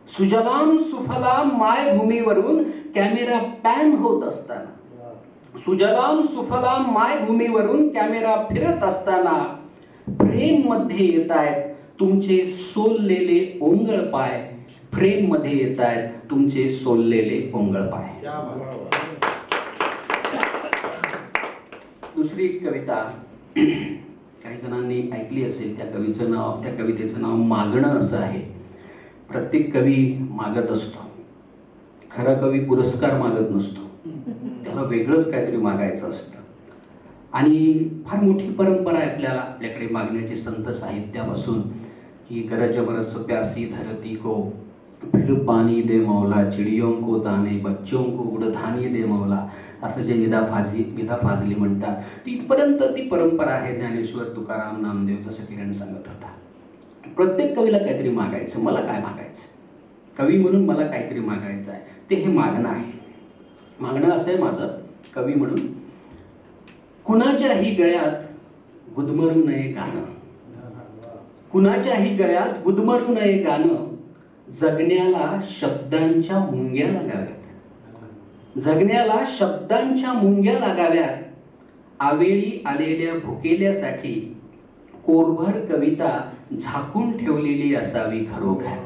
सुजलाम सुफलाम मायभूमीवरून कॅमेरा पॅन होत असताना, सुजलाम सुफलाम मायभूमीवरून कॅमेरा फिरत असताना फ्रेम मध्ये येत आहेत तुमचे सोललेले ओंगळ पाय. फ्रेम मध्ये येत आहेत तुमचे सोललेले ओंगळ पाय. दुसरी कविता काही जणांनी ऐकली असेल. त्या कवितेचं नाव मागणं असं आहे. प्रत्येक कवी मागत असतो. खरा कवी पुरस्कार मागत नसतो, त्याला वेगळंच काहीतरी मागायचं असतं. आणि फार मोठी परंपरा आहे आपल्याकडे मागण्याची. संत साहित्यापासून की गरज बरस प्यासी धरती को, फिर पानी दे मौला, चिड़ियों को दाने, बच्चों को उड़धानी दे मौला, असं जे निदा फाजली म्हणतात तिथपर्यंत ती परंपरा आहे. ज्ञानेश्वर, तुकाराम, नामदेव, जसं किरण सांगत होता. प्रत्येक कवीला काहीतरी मागायचं. मला काय मागायचं? कवी म्हणून मला काहीतरी मागायचं आहे. ते हे मागणं आहे. मागणं असं आहे माझं कवी म्हणून. कुणाच्याही गळ्यात गुदमरू नये गाणं, कुणाच्याही गळ्यात गुदमरू नये गाणं, जगण्याला शब्दांच्या मुंग्या लागाव्यात, जगण्याला शब्दांच्या मुंग्या लागाव्यात. आवेळी आलेल्या भुकेल्यासाठी कोरभर कविता झाकून ठेवलेली असावी घरोघर.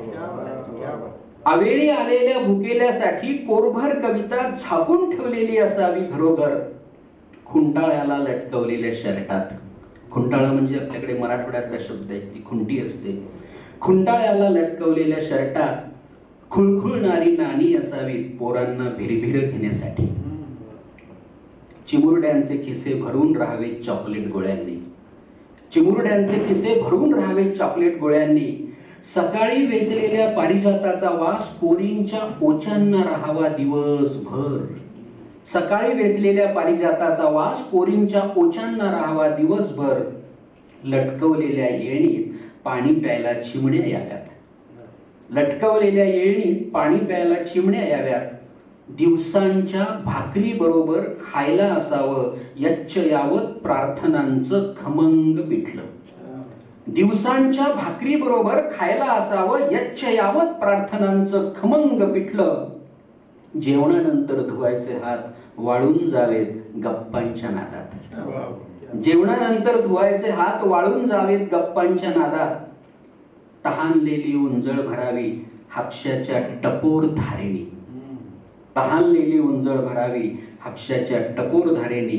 आवेळी आलेल्या भुकेल्यासाठी कोरभर कविता झाकून ठेवलेली असावी घरोघर. खुंटाळ्याला लटकवलेल्या शर्टात, खुंटाळा म्हणजे आपल्याकडे मराठवाड्यातला शब्द आहे, ती खुंटी असते. खुंटाळ्याला लटकवलेल्या शर्टात खुळखुळणारी नाणी असावीत पोरांना भिरभिर घेण्यासाठी. चिमुरड्यांचे खिसे भरून राहावे चॉकलेट गोळ्यांनी, चिमुरड्यांचे खिसे भरून राहावे चॉकलेट गोळ्यांनी. सकाळी वेचलेल्या पारिजाताचा वास पोरींच्या ओचांना राहावा दिवसभर. सकाळी वेचलेल्या पारिजाताचा वास पोरींच्या ओचांना राहावा दिवसभर. लटकवलेल्या येळणीत पाणी प्यायला चिमण्या याव्यात, लटकवलेल्या येळणीत पाणी प्यायला चिमण्या याव्यात. दिवसांच्या भाकरी बरोबर खायला असावं यच्च यावत प्रार्थनांचं खमंग पिठलं. दिवसांच्या भाकरी बरोबर खायला असावं यच्च यावत प्रार्थनांचं खमंग पिठलं. जेवणानंतर धुवायचे हात वाळून जावेत गप्पांच्या नादात, जेवणानंतर धुवायचे हात वाळून जावेत गप्पांच्या नादात. तहानलेली उंजळ भरावी हापशाच्या टपोर धारेनी, तहानलेली उंजळ भरावी हापशाच्या टपोर धारेनी.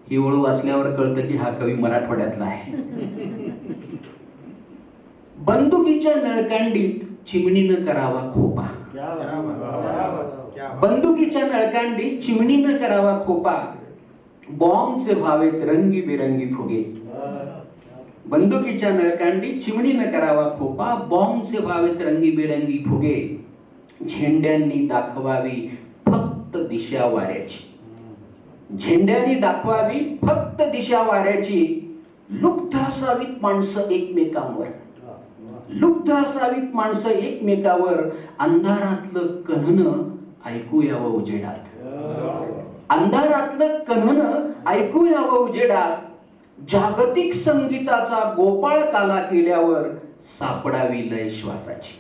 ही ओळ वाचल्यावर कळतं की हा कवी मराठवाड्यातला आहे. बंदुकीच्या नळकांडीत चिमणीनं करावा खोपा, बंदुकीच्या नळकांडीत चिमणीनं करावा खोपा. बॉम्बचे व्हावेत रंगीबेरंगी फुगे, बंदुकीच्या नळकांडीत चिमणीनं करावा खोपा. बॉम्बचे व्हावेत रंगीबेरंगी फुगे. झेंड्यांनी दाखवावी फक्त दिशा वाऱ्याची, झेंड्यांनी दाखवावी फक्त दिशा वाऱ्याची. लुब्ध असावीत माणसं एकमेकांवर, लुब्ध असावीत माणसं एकमेकावर. अंधारातलं कन्हणं ऐकू यावं उजेडात, अंधारातलं कन्हणं ऐकू यावं उजेडात. जागतिक संगीताचा गोपाळ काला केल्यावर सापडावी लय श्वासाची,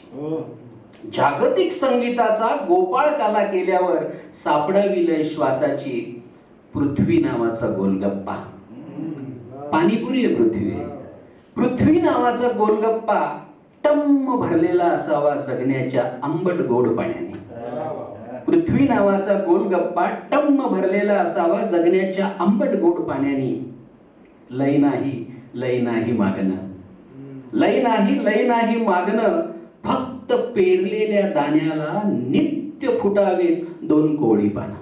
जागतिक संगीताचा गोपाळ काला केल्यावर सापडावी लय श्वासाची. पृथ्वी नावाचा गोलगप्पा, पाणीपुरी आहे पृथ्वी, पृथ्वी नावाचा गोलगप्पा टम्म भरलेला असावा जगण्याच्या आंबट गोड पाण्याने. पृथ्वी नावाचा गोलगप्पा टम्म भरलेला असावा जगण्याच्या आंबट गोड पाण्याने. लय नाही मागणं, लय नाही मागणं, फक्त पेरलेल्या दाण्याला नित्य फुटावेत 2 कोवळी पानं.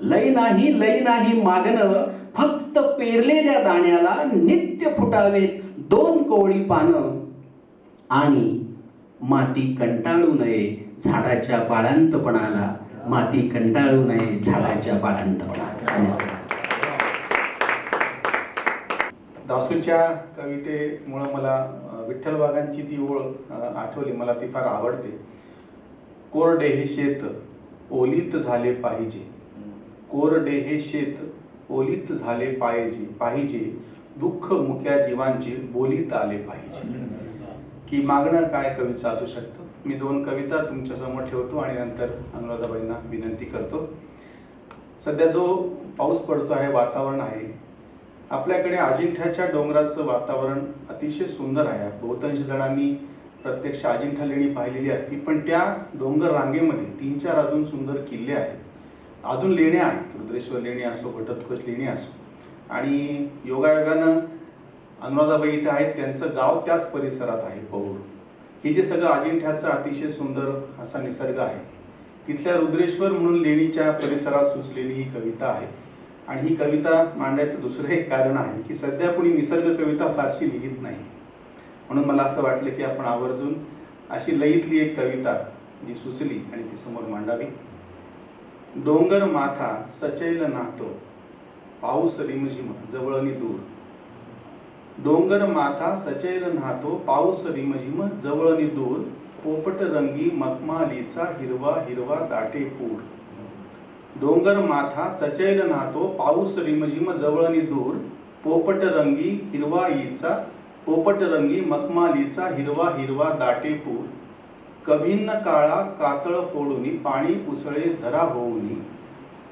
लय नाही मागणं, फक्त पेरलेल्या दाण्याला नित्य फुटावेत 2 कोवळी पानं. आणि माती कंटाळू नये झाडाच्या बाळंतपणाला, माती कंटाळू नये झाडाच्या बाळंतपणाला. दासूच्या कवितेमुळं मला विठ्ठल वाघांची ती ओळ आठवली. मला ती फार आवडते. कोरडे हे शेत ओलीत झाले पाहिजे, कोरडे हे शेत ओलीत झाले पाहिजे, दुःख मुक्या जीवांचे बोलीत आले पाहिजे. की मागणं काय कवीचं असू शकतं. मी 2 कविता तुमच्या समोर ठेवतो आणि नंतर अनुराधाबाईंना विनंती करतो. सध्या जो पाऊस पडतो आहे, वातावरण आहे, आपल्याकडे अजिंठ्याच्या डोंगराचं वातावरण अतिशय सुंदर आहे. बहुतांश जणांनी प्रत्यक्ष अजिंठा लेणी पाहिलेली असती, पण त्या डोंगर रांगेमध्ये 3-4 अजून सुंदर किल्ले आहेत, अजून लेण्या आहेत. रुद्रेश्वर लेणी असो, घटोत्कच लेणी असो. आणि योगायोगानं अनुराधाबाई इथे आहेत, त्यांचं गाव त्याच परिसरात आहे, पौर. हे जे सगळं अजिंठ्याचं अतिशय सुंदर असा निसर्ग आहे, तिथल्या रुद्रेश्वर म्हणून लेणीच्या परिसरात सुचलेली ही कविता आहे. आणि ही कविता मांडायचं दुसरं एक कारण आहे की सध्या कोणी निसर्ग कविता फारशी लिहित नाही, म्हणून मला असं वाटलं की आपण आवर्जून अशी लयीतली एक कविता जी सुचली आणि ती समोर मांडावी. डोंगर माथा सचैल नातो, पाऊस रिमझिम जवळनी दूर. डोंगर माथा सचैल नातो, पाऊस रिमझिम जवळनी दूर. पोपट रंगी मखमालीचा हिरवा हिरवा दाटे पूर. डोंगर माथा सचैल नातो, पाऊस रिमझिम जवळनी दूर. पोपट रंगी पोपट रंगी मखमालीचा हिरवा हिरवा दाटे पूर. कभिन्न काळा कातळ फोडूनी पाणी उसळे झरा होऊनी.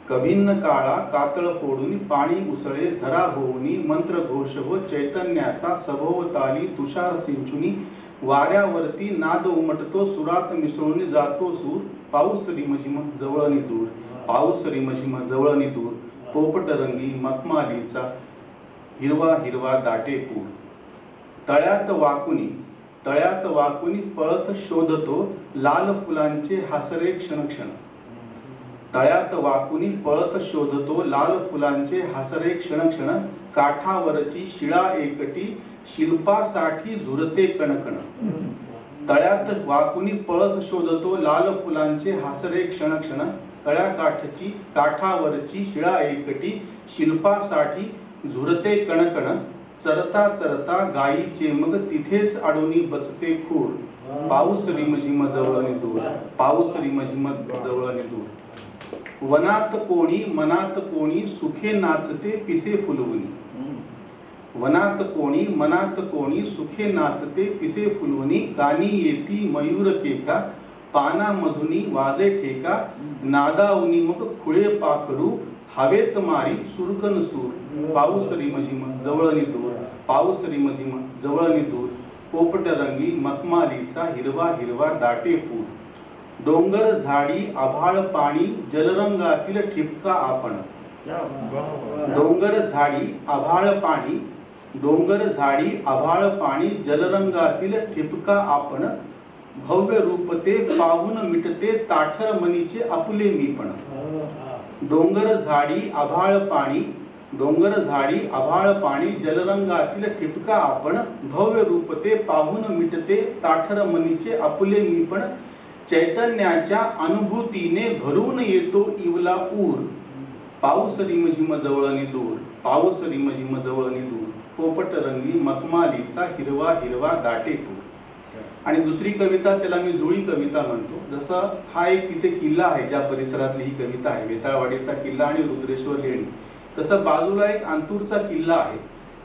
कभिन्न काळा कातळ फोडूनी पाणी उसळे झरा होऊनी. मंत्र घोष हो चैतन्याचा सभोवताली तुषार सिंचुनी. वाऱ्यावरती नाद उमटतो सुरात मिसळून जातो सूर. पाऊस रिमझिम जवळनी दूर, पाऊस रिमझिम जवळनी दूर. पोपट रंगी मखमालीचा हिरवा हिरवा दाटे पूर. तळ्यात वाकुनी पळत शोधतो लाल फुलांचे हासरे क्षण क्षण. तळ्यात वाकुनी पळत शोधतो लाल फुलांचे हासरे क्षण क्षण. काठावरची शिळा एकटी शिल्पासाठी झुरते कणकण. तळ्यात वाकुनी पळत शोधतो लाल फुलांचे हासरे क्षण क्षण. काठावरची शिळा एकटी शिल्पासाठी झुरते कणकण. चरता चरता गायीचे मग तिथेच अडूनी बसते खूर. पाऊस रिमझिम जवळनी दूर, पाऊस रिमझिम जवळनी दूर. वनात कोणी मनात कोणी सुखे नाचते पिसे फुलवणी. वनात कोणी मनात कोणी सुखे नाचते पिसे फुलवणी. गाणी येती मयूर केका पाना मधुनी वाजे ठेका. नादावनी मग खुळे पाखरू हवेत मारी सुरकन सूर. पाऊस रिमझिम जवळनी दूर, पाऊस रिमझिम जवळनी दूर. पोपट रंगी मखमालीचा हिरवा हिरवा दाटे पूर. डोंगर झाडी आभाळ पाणी जलरंगातील ठिपका आपण. डोंगर झाडी आभाळ पाणी, डोंगर झाडी आभाळ पाणी जलरंगातील ठिपका आपण. भव्य रूप ते पाहून मिटते ताठर मनीचे आपुले मीपण. डोंगर झाडी आभाळ पाणी, डोंगर झाडी आभाळ पाणी जलरंगातील ठिपका आपण. भव्य रूप ते पाहून मिटते ताठर मनीचे आपुले मीपण. चैतन्याच्या अनुभूतीने भरून येतो इवला ऊर. पाऊस रिमझिम जवळनी दूर, पाऊस रिमझिम जवळनी दूर. पोपट रंगी मखमालीचा हिरवा हिरवा दाटे पूर. आणि दुसरी कविता त्याला मी जुळी कविता म्हणतो. जसं हा एक तिथे किल्ला आहे, ज्या परिसरातली ही कविता आहे, वेताळवाडीचा किल्ला आणि रुद्रेश्वर लेणी, तसं बाजूला एक अंतूरचा किल्ला आहे.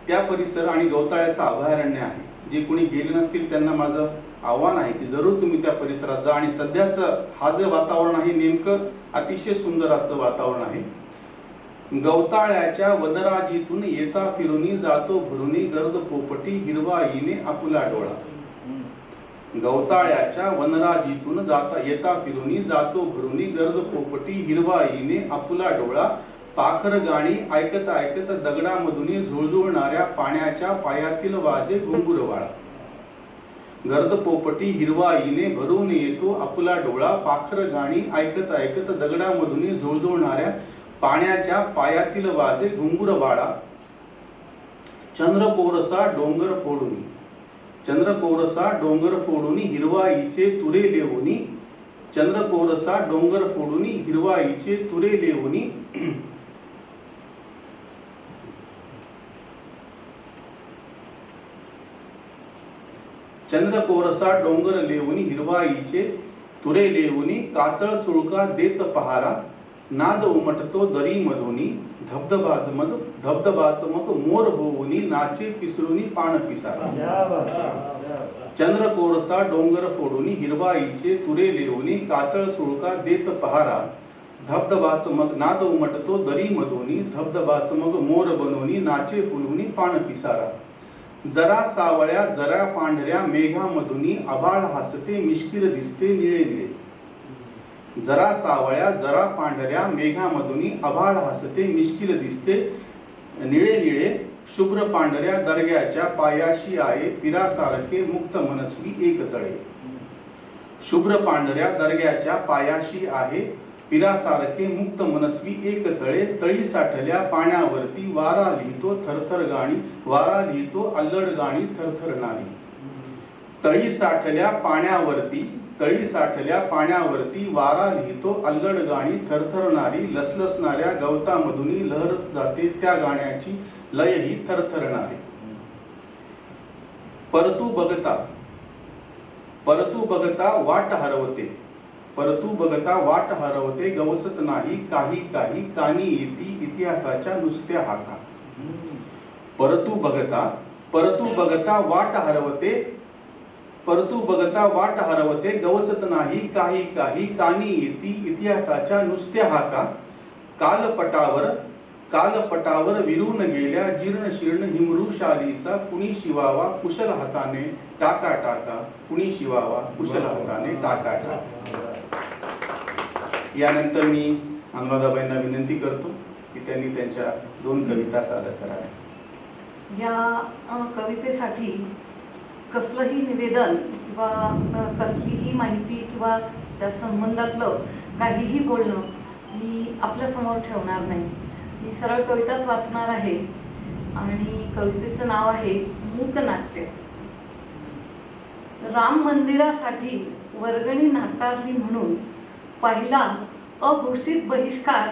त्या परिसर आणि गवताळ्याचं अभयारण्य आहे. जे कोणी गेले नसतील त्यांना माझं आव्हान आहे की जरूर तुम्ही त्या परिसरात जा. आणि सध्याचं हा जे वातावरण आहे नेमकं अतिशय सुंदर असं वातावरण आहे. गवताळ्याच्या वनराजीतून येता फिरूनी जातो भरुनी गर्द पोपटी हिरवाईने आपुला डोळा. गवताळ्याच्या वनराजीतून येता फिरूनी जातो भरुनी गर्द पोपटी हिरवाईने आपुला डोळा. पाखर गाणी ऐकत ऐकत दगडामधून झुळझुळणाऱ्या पाण्याच्या पायातील वाजे घुंगुरवाळा. गर्द पोपटी हिरवाईने भरून येतो आपला डोळा. पाखर गाणी ऐकत ऐकत दगडामधून झुळझुळणाऱ्या पाण्याच्या पायातील वाजे घुंगुरवाळा. चंद्र कोरसा डोंगर फोडून, चंद्र कोरसा डोंगर फोडून हिरवाईचे तुरे लेवूनी, चंद्र कोरसा डोंगर फोडून हिरवाईचे तुरे लेवूनी. चंद्र कोरसा डोंगर लेवूनी हिरवाईचे तुरे लेवूनी. कातळ सुळका देत पहारा, नाद उमटतो दरी मधुनी. धबधबाच मग मोर होऊनी, नाचे पिसरुनी पान पिसारा. चंद्र कोरसा डोंगर फोडूनी हिरवाईचे तुरे लेवूनी. कातळ सुळका देत पहारा, धबधबाच मग नाद उमटतो दरी मधुनी. धबधबाच मग मोर बनवूनी, नाचे फुलूनी पान पिसारा. जरा सावळ्या जरा पांढऱ्या मेघामधुनी आभाळ हसते मिश्किल दिसते निळे निळे. जरा सावळ्या जरा पांढऱ्या मेघामधुनी आभाळ हसते मिश्किल दिसते निळे निळे. शुभ्र पांढऱ्या दर्ग्याच्या पायाशी आहे पिरासारखे मुक्त मनस्वी एक तळे. शुभ्र पांढऱ्या दर्ग्याच्या पायाशी आहे पिरासारखे मुक्त मनस्वी एक तळे. तळी साठल्या पाण्यावरती वारा लिहितो थरथर गाणी, वारा लिहितो अल्लड गाणी थरथरणारी. तळी साठल्या पाण्यावरती, तळी साठल्या पाण्यावरती वारा लिहितो अल्लड गाणी थरथरणारी. लसलसणाऱ्या गवतामधून लहरत जाते त्या गाण्याची लय ही थरथरणारी. परतू बघता, परतू बघता वाट हरवते, परतू बघता वाट हरवते गवसत नाही काही काही. कानी येती इतिहासाच्या नुसत्या हाका. परतू बघता, परतू बघता वाट हरवते, परतू बघता वाट हरवते गवसत नाही काही काही. कानी येती इतिहासाच्या नुसत्या हाका. कालपटावर, कालपटावर विरून गेल्या जीर्ण शीर्ण हिमरुशालीचा कुणी शिवावा कुशल हाताने टाका टाका. कुणी शिवावा कुशल हाताने टाका टाका. यानंतर मी अनुराधाबाईंना विनंती करतो की त्यांनी त्यांच्या 2 कविता सादर कराव्या. या कवितेसाठी कसलंही निवेदन किंवा कसलीही माहिती किंवा त्या संबंधातलं काहीही बोलणं मी आपल्या समोर ठेवणार नाही. मी सरळ कविताच वाचणार आहे आणि कवितेचं नाव आहे मूकनाट्य. राम मंदिरासाठी वर्गणी नाकारली म्हणून पहिला अघोषित बहिष्कार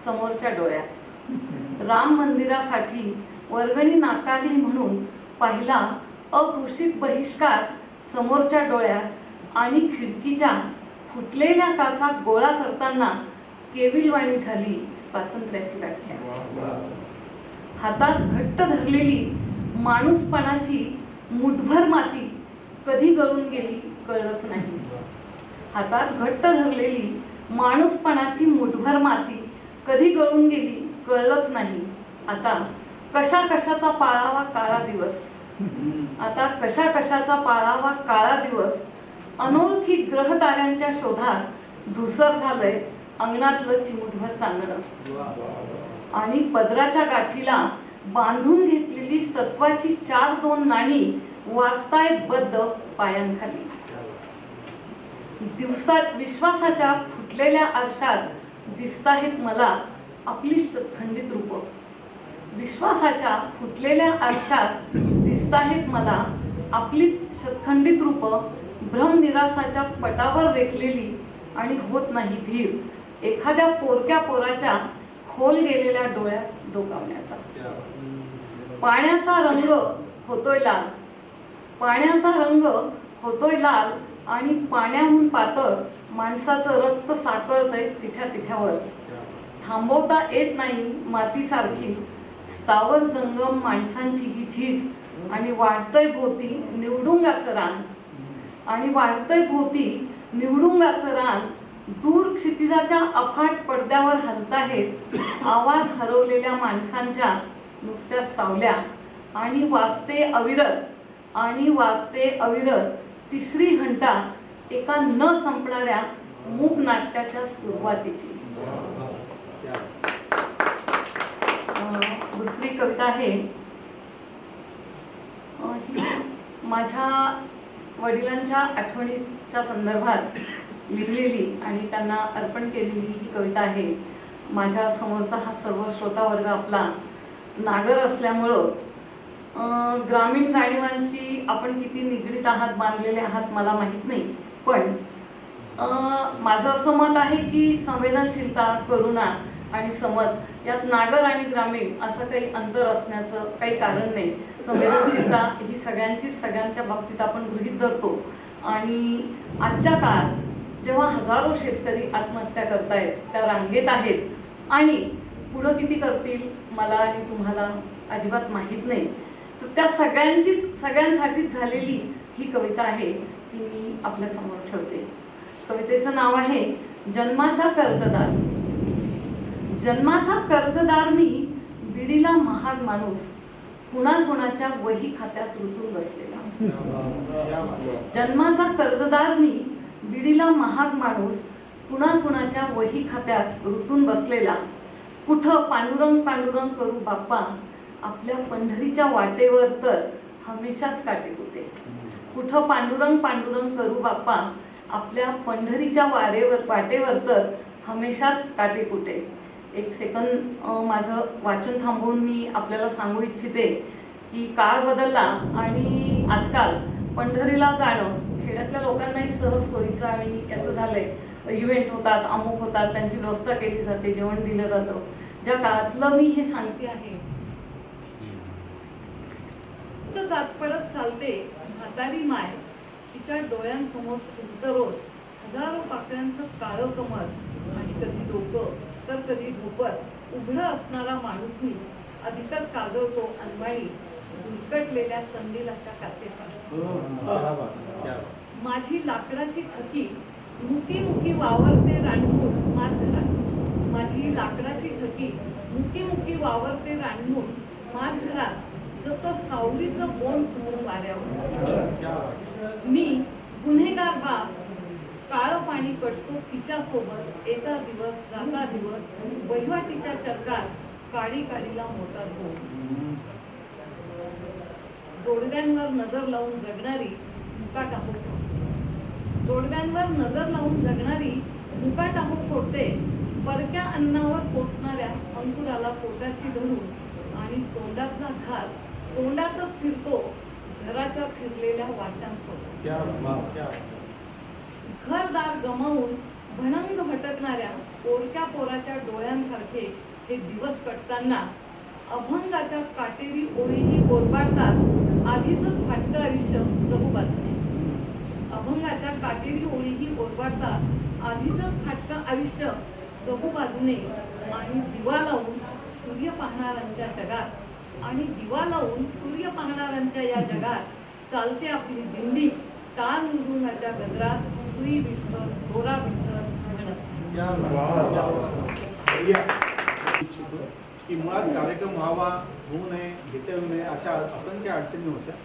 समोरच्या डोळ्यात. राम मंदिरासाठी वर्गणी नाकारली म्हणून पहिला अघोषित बहिष्कार समोरच्या डोळ्यात. आणि खिडकीच्या फुटलेल्या काचा गोळा करताना केविलवाणी झाली स्वातंत्र्याची व्याख्या. हातात घट्ट धरलेली माणूसपणाची मुठभर माती कधी गळून गेली कळलंच नाही. हातात घट्ट धरलेली माणूसपणाची मुठभर माती कधी गळून गेली कळलंच नाही. आता कशा कशाचा पाळावा काळा दिवस, आता कशा कशाचा पाळावा काळा दिवस. अनोळखी ग्रह ताऱ्यांच्या शोधात धुसर झालंय अंगणातलं चिमुटभर चांदणं. आणि पदराच्या गाठीला बांधून घेतलेली सत्वाची 4-2 नाणी वाचतायत बद्द पायांखाली. दिवसात विश्वासाच्या फुटलेल्या आरशात दिसताहेत मला आपली खंडित रूप. विश्वासाच्या फुटलेल्या आरशात दिसताहेत मला आपलीच शतखंडित रूप. भ्रम निरासाच्या पटावर रेखलेली आणि होत नाही धीर एखाद्या पोरक्या पोराच्या खोल गेलेल्या डोळ्यात डोकावण्याचा. पाण्याचा रंग होतोय लाल, पाण्याचा रंग होतोय लाल. आणि पाण्याहून पातळ माणसाचं रक्त साकळतंय तिथ्या तिथ्यावर. थांबवता येत नाही मातीसारखी स्थावर जंगम माणसांची ही झीज. आणि वाढतंय भोवती निवडुंगाचं रान, आणि वाढतंय भोवती निवडुंगाचं रान. दूर क्षितिजाच्या अफाट पडद्यावर हलताहेत आवाज हरवलेल्या माणसांच्या नुसत्या सावल्या. आणि वाजते अविरत, आणि वाजते अविरत तिसरी घंटा एका न संपणाऱ्या मूक नाट्याच्या सुरुवातीची. दुसरी कविता आहे माझ्या वडिलांच्या आठवणीच्या संदर्भात लिहिलेली आणि त्यांना अर्पण केलेली ही कविता आहे. माझ्या समोरचा हा सर्व श्रोता वर्ग आपला नागर असल्यामुळं ग्रामीण जाणीवांशी आपण किती निगडीत आहात, बांधलेले आहात मला माहीत नाही, पण माझं असं मत आहे की संवेदनशीलता, करुणा आणि समज यात नागर आणि ग्रामीण असं काही अंतर असण्याचं काही कारण नाही. संवेदनशीलता ही सगळ्यांच्या बाबतीत आपण गृहीत धरतो आणि आजच्या काळात जेव्हा हजारो शेतकरी आत्महत्या करतायत, त्या रांगेत आहेत आणि पुढं किती करतील मला आणि तुम्हाला अजिबात माहीत नाही, तर त्या सगळ्यांसाठीच झालेली ही कविता आहे ती मी आपल्या समोर ठेवते. कवितेचं नाव आहे जन्माचा कर्जदार. जन्माचा कर्जदार मी, बिडीला महाग माणूस, कुणाकुणाच्या वही खात्यात रुतून बसलेला. जन्माचा कर्जदार मी, बिडीला महाग माणूस, कुणाकुणाच्या वही खात्यात रुतून बसलेला. कुठं पांडुरंग पांडुरंग करू बाप्पा, आपल्या पंढरीच्या वाटेवर तर हमेशाच काटेकुटे. कुठं पांडुरंग पांडुरंग करू बाप्पा, आपल्या पंढरीच्या वाटेवर तर हमेशाच काटेकुटे. एक सेकंद माझं वाचन थांबवून मी आपल्याला सांगू इच्छिते की काळ बदलला आणि आजकाल पंढरीला जाणं खेड्यातल्या लोकांनाही सहज सोयीचं आणि याचं झालंय. इव्हेंट होतात, अमुक होतात, त्यांची व्यवस्था केली जाते, जेवण दिलं जातं. ज्या काळातलं मी हे सांगते आहे, तर चाचपडत चालते म्हातारी माय, तिच्या डोळ्यांसमोर फुलतं रोज हजारो पाकळ्यांचं काळं कमर आणि कधी डोकं तर कधी ढोपर. उघडं असणारा माणूस मी अधिकच काजळतो अनवाणी, दुर्कटलेल्या कंदिलाच्या काचेसारखा. माझी लाकडाची ठकी मुकी मुकी वावरते रानमूळ माझ घरात. माझी लाकडाची ठकी मुकी मुकी वावरते रानमूळ माझ घरात, जसं सावलीचं बोंड फुलून वाऱ्यावर. मी गुन्हेगार बाप, काळं पाणी कटतो तिच्या सोबत, येता दिवस जाता दिवस, वहिवाटीच्या चक्रात काडी काडीला मोतात हो. जोडव्यांवर नजर लावून जगणारी मुकाटाहू, जोडव्यांवर नजर लावून जगणारी मुकाटाहू फोडते. परक्या अन्नावर पोचणाऱ्या अंकुराला पोटाशी धरून आणि तोंडातला घास तोंडातच फिरतो घराच्या फिरलेल्या वाशांसोबत. घरदार गमावून भणंग भटकणाऱ्या पोरक्या पोराच्या डोळ्यांसारखे हे दिवस कटताना अभंगाच्या काटेरी ओळीही ओरबाडतात आधीच फाटकं आयुष्य जगू बाजूने. अभंगाच्या काटेरी ओळीही ओरबाडतात आधीच फाटकं आयुष्य जगू बाजूने. आणि दिवा लावून सूर्य पाहणाऱ्यांच्या जगात, आणि दिवा लावून सूर्य पाहणाऱ्यांच्या या जगात चालते आपली दिंडी टाळ मृदुंगाच्या गजरात, सुई विठ्ठल दोरा विठ्ठल म्हणत. की मुळात कार्यक्रम व्हावा, होऊ नये, घेता येऊ नये अशा असंख्य अडचणी होत्या.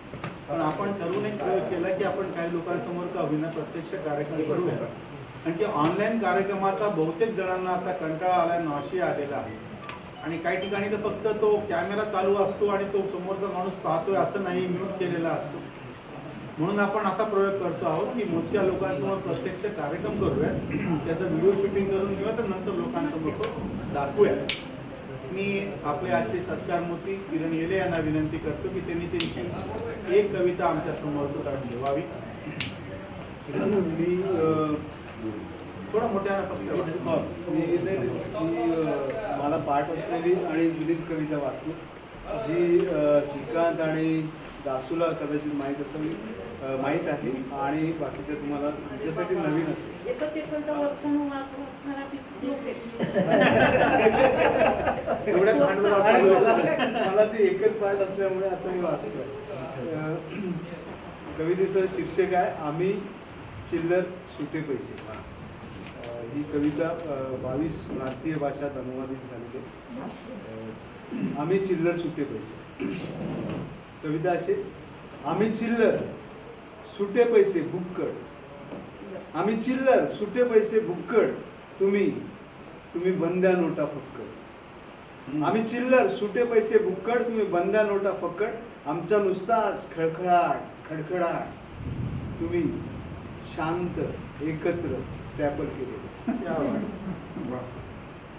पण आपण ठरवून एक प्रयोग केला की आपण काही लोकांसमोर का होईना प्रत्यक्ष कार्यक्रम करूया. कारण की ऑनलाईन कार्यक्रमाचा बहुतेक जणांना आता कंटाळा आलाय, नाशी आलेला आहे. आणि काही ठिकाणी तर फक्त तो कॅमेरा चालू असतो आणि तो समोरचा माणूस पाहतोय असं नाही, म्यूट केलेला असतो. म्हणून आपण असा प्रयोग करतो आहोत की मोजक्या लोकांसमोर प्रत्यक्ष कार्यक्रम करूया, त्याचं व्हिडिओ शूटिंग करून घेऊया, तर नंतर लोकांसमोर तो दाखवूया. मी आपले आजचे सत्कारमूर्ती किरण येले यांना विनंती करतो की त्यांनी त्यांची एक कविता आमच्या समोर ठेवावी. मी थोडं मोठ्यानं फक्त मला पाठ असलेली आणि जुनीच कविता वाचली, जी श्रीकांत आणि दासूला कदाचित माहीत असावी, माहीत आहे, आणि बाकीच्या तुम्हाला तुमच्यासाठी नवीन असेल. मला ती एकच पाठ असल्यामुळे आता मी वाचतोय. कवितेचं शीर्षक आहे आम्ही चिल्लर सुटे पैसे. ही कविता 22 भारतीय भाषात अनुवादित झालेली आहे. आम्ही चिल्लर सुटे पैसे. कविता अशी, आम्ही चिल्लर सुटे पैसे भुक्कड, आम्ही चिल्लर सुटे पैसे भुक्कड, तुम्ही बंद्या नोटा फक्कड. आम्ही चिल्लर, सुटे पैसे भुक्कड, तुम्ही बंद्या नोटा फक्कड. आमचा नुसताच खडखडाट खडखडाट, तुम्ही शांत एकत्र स्टॅपल केले.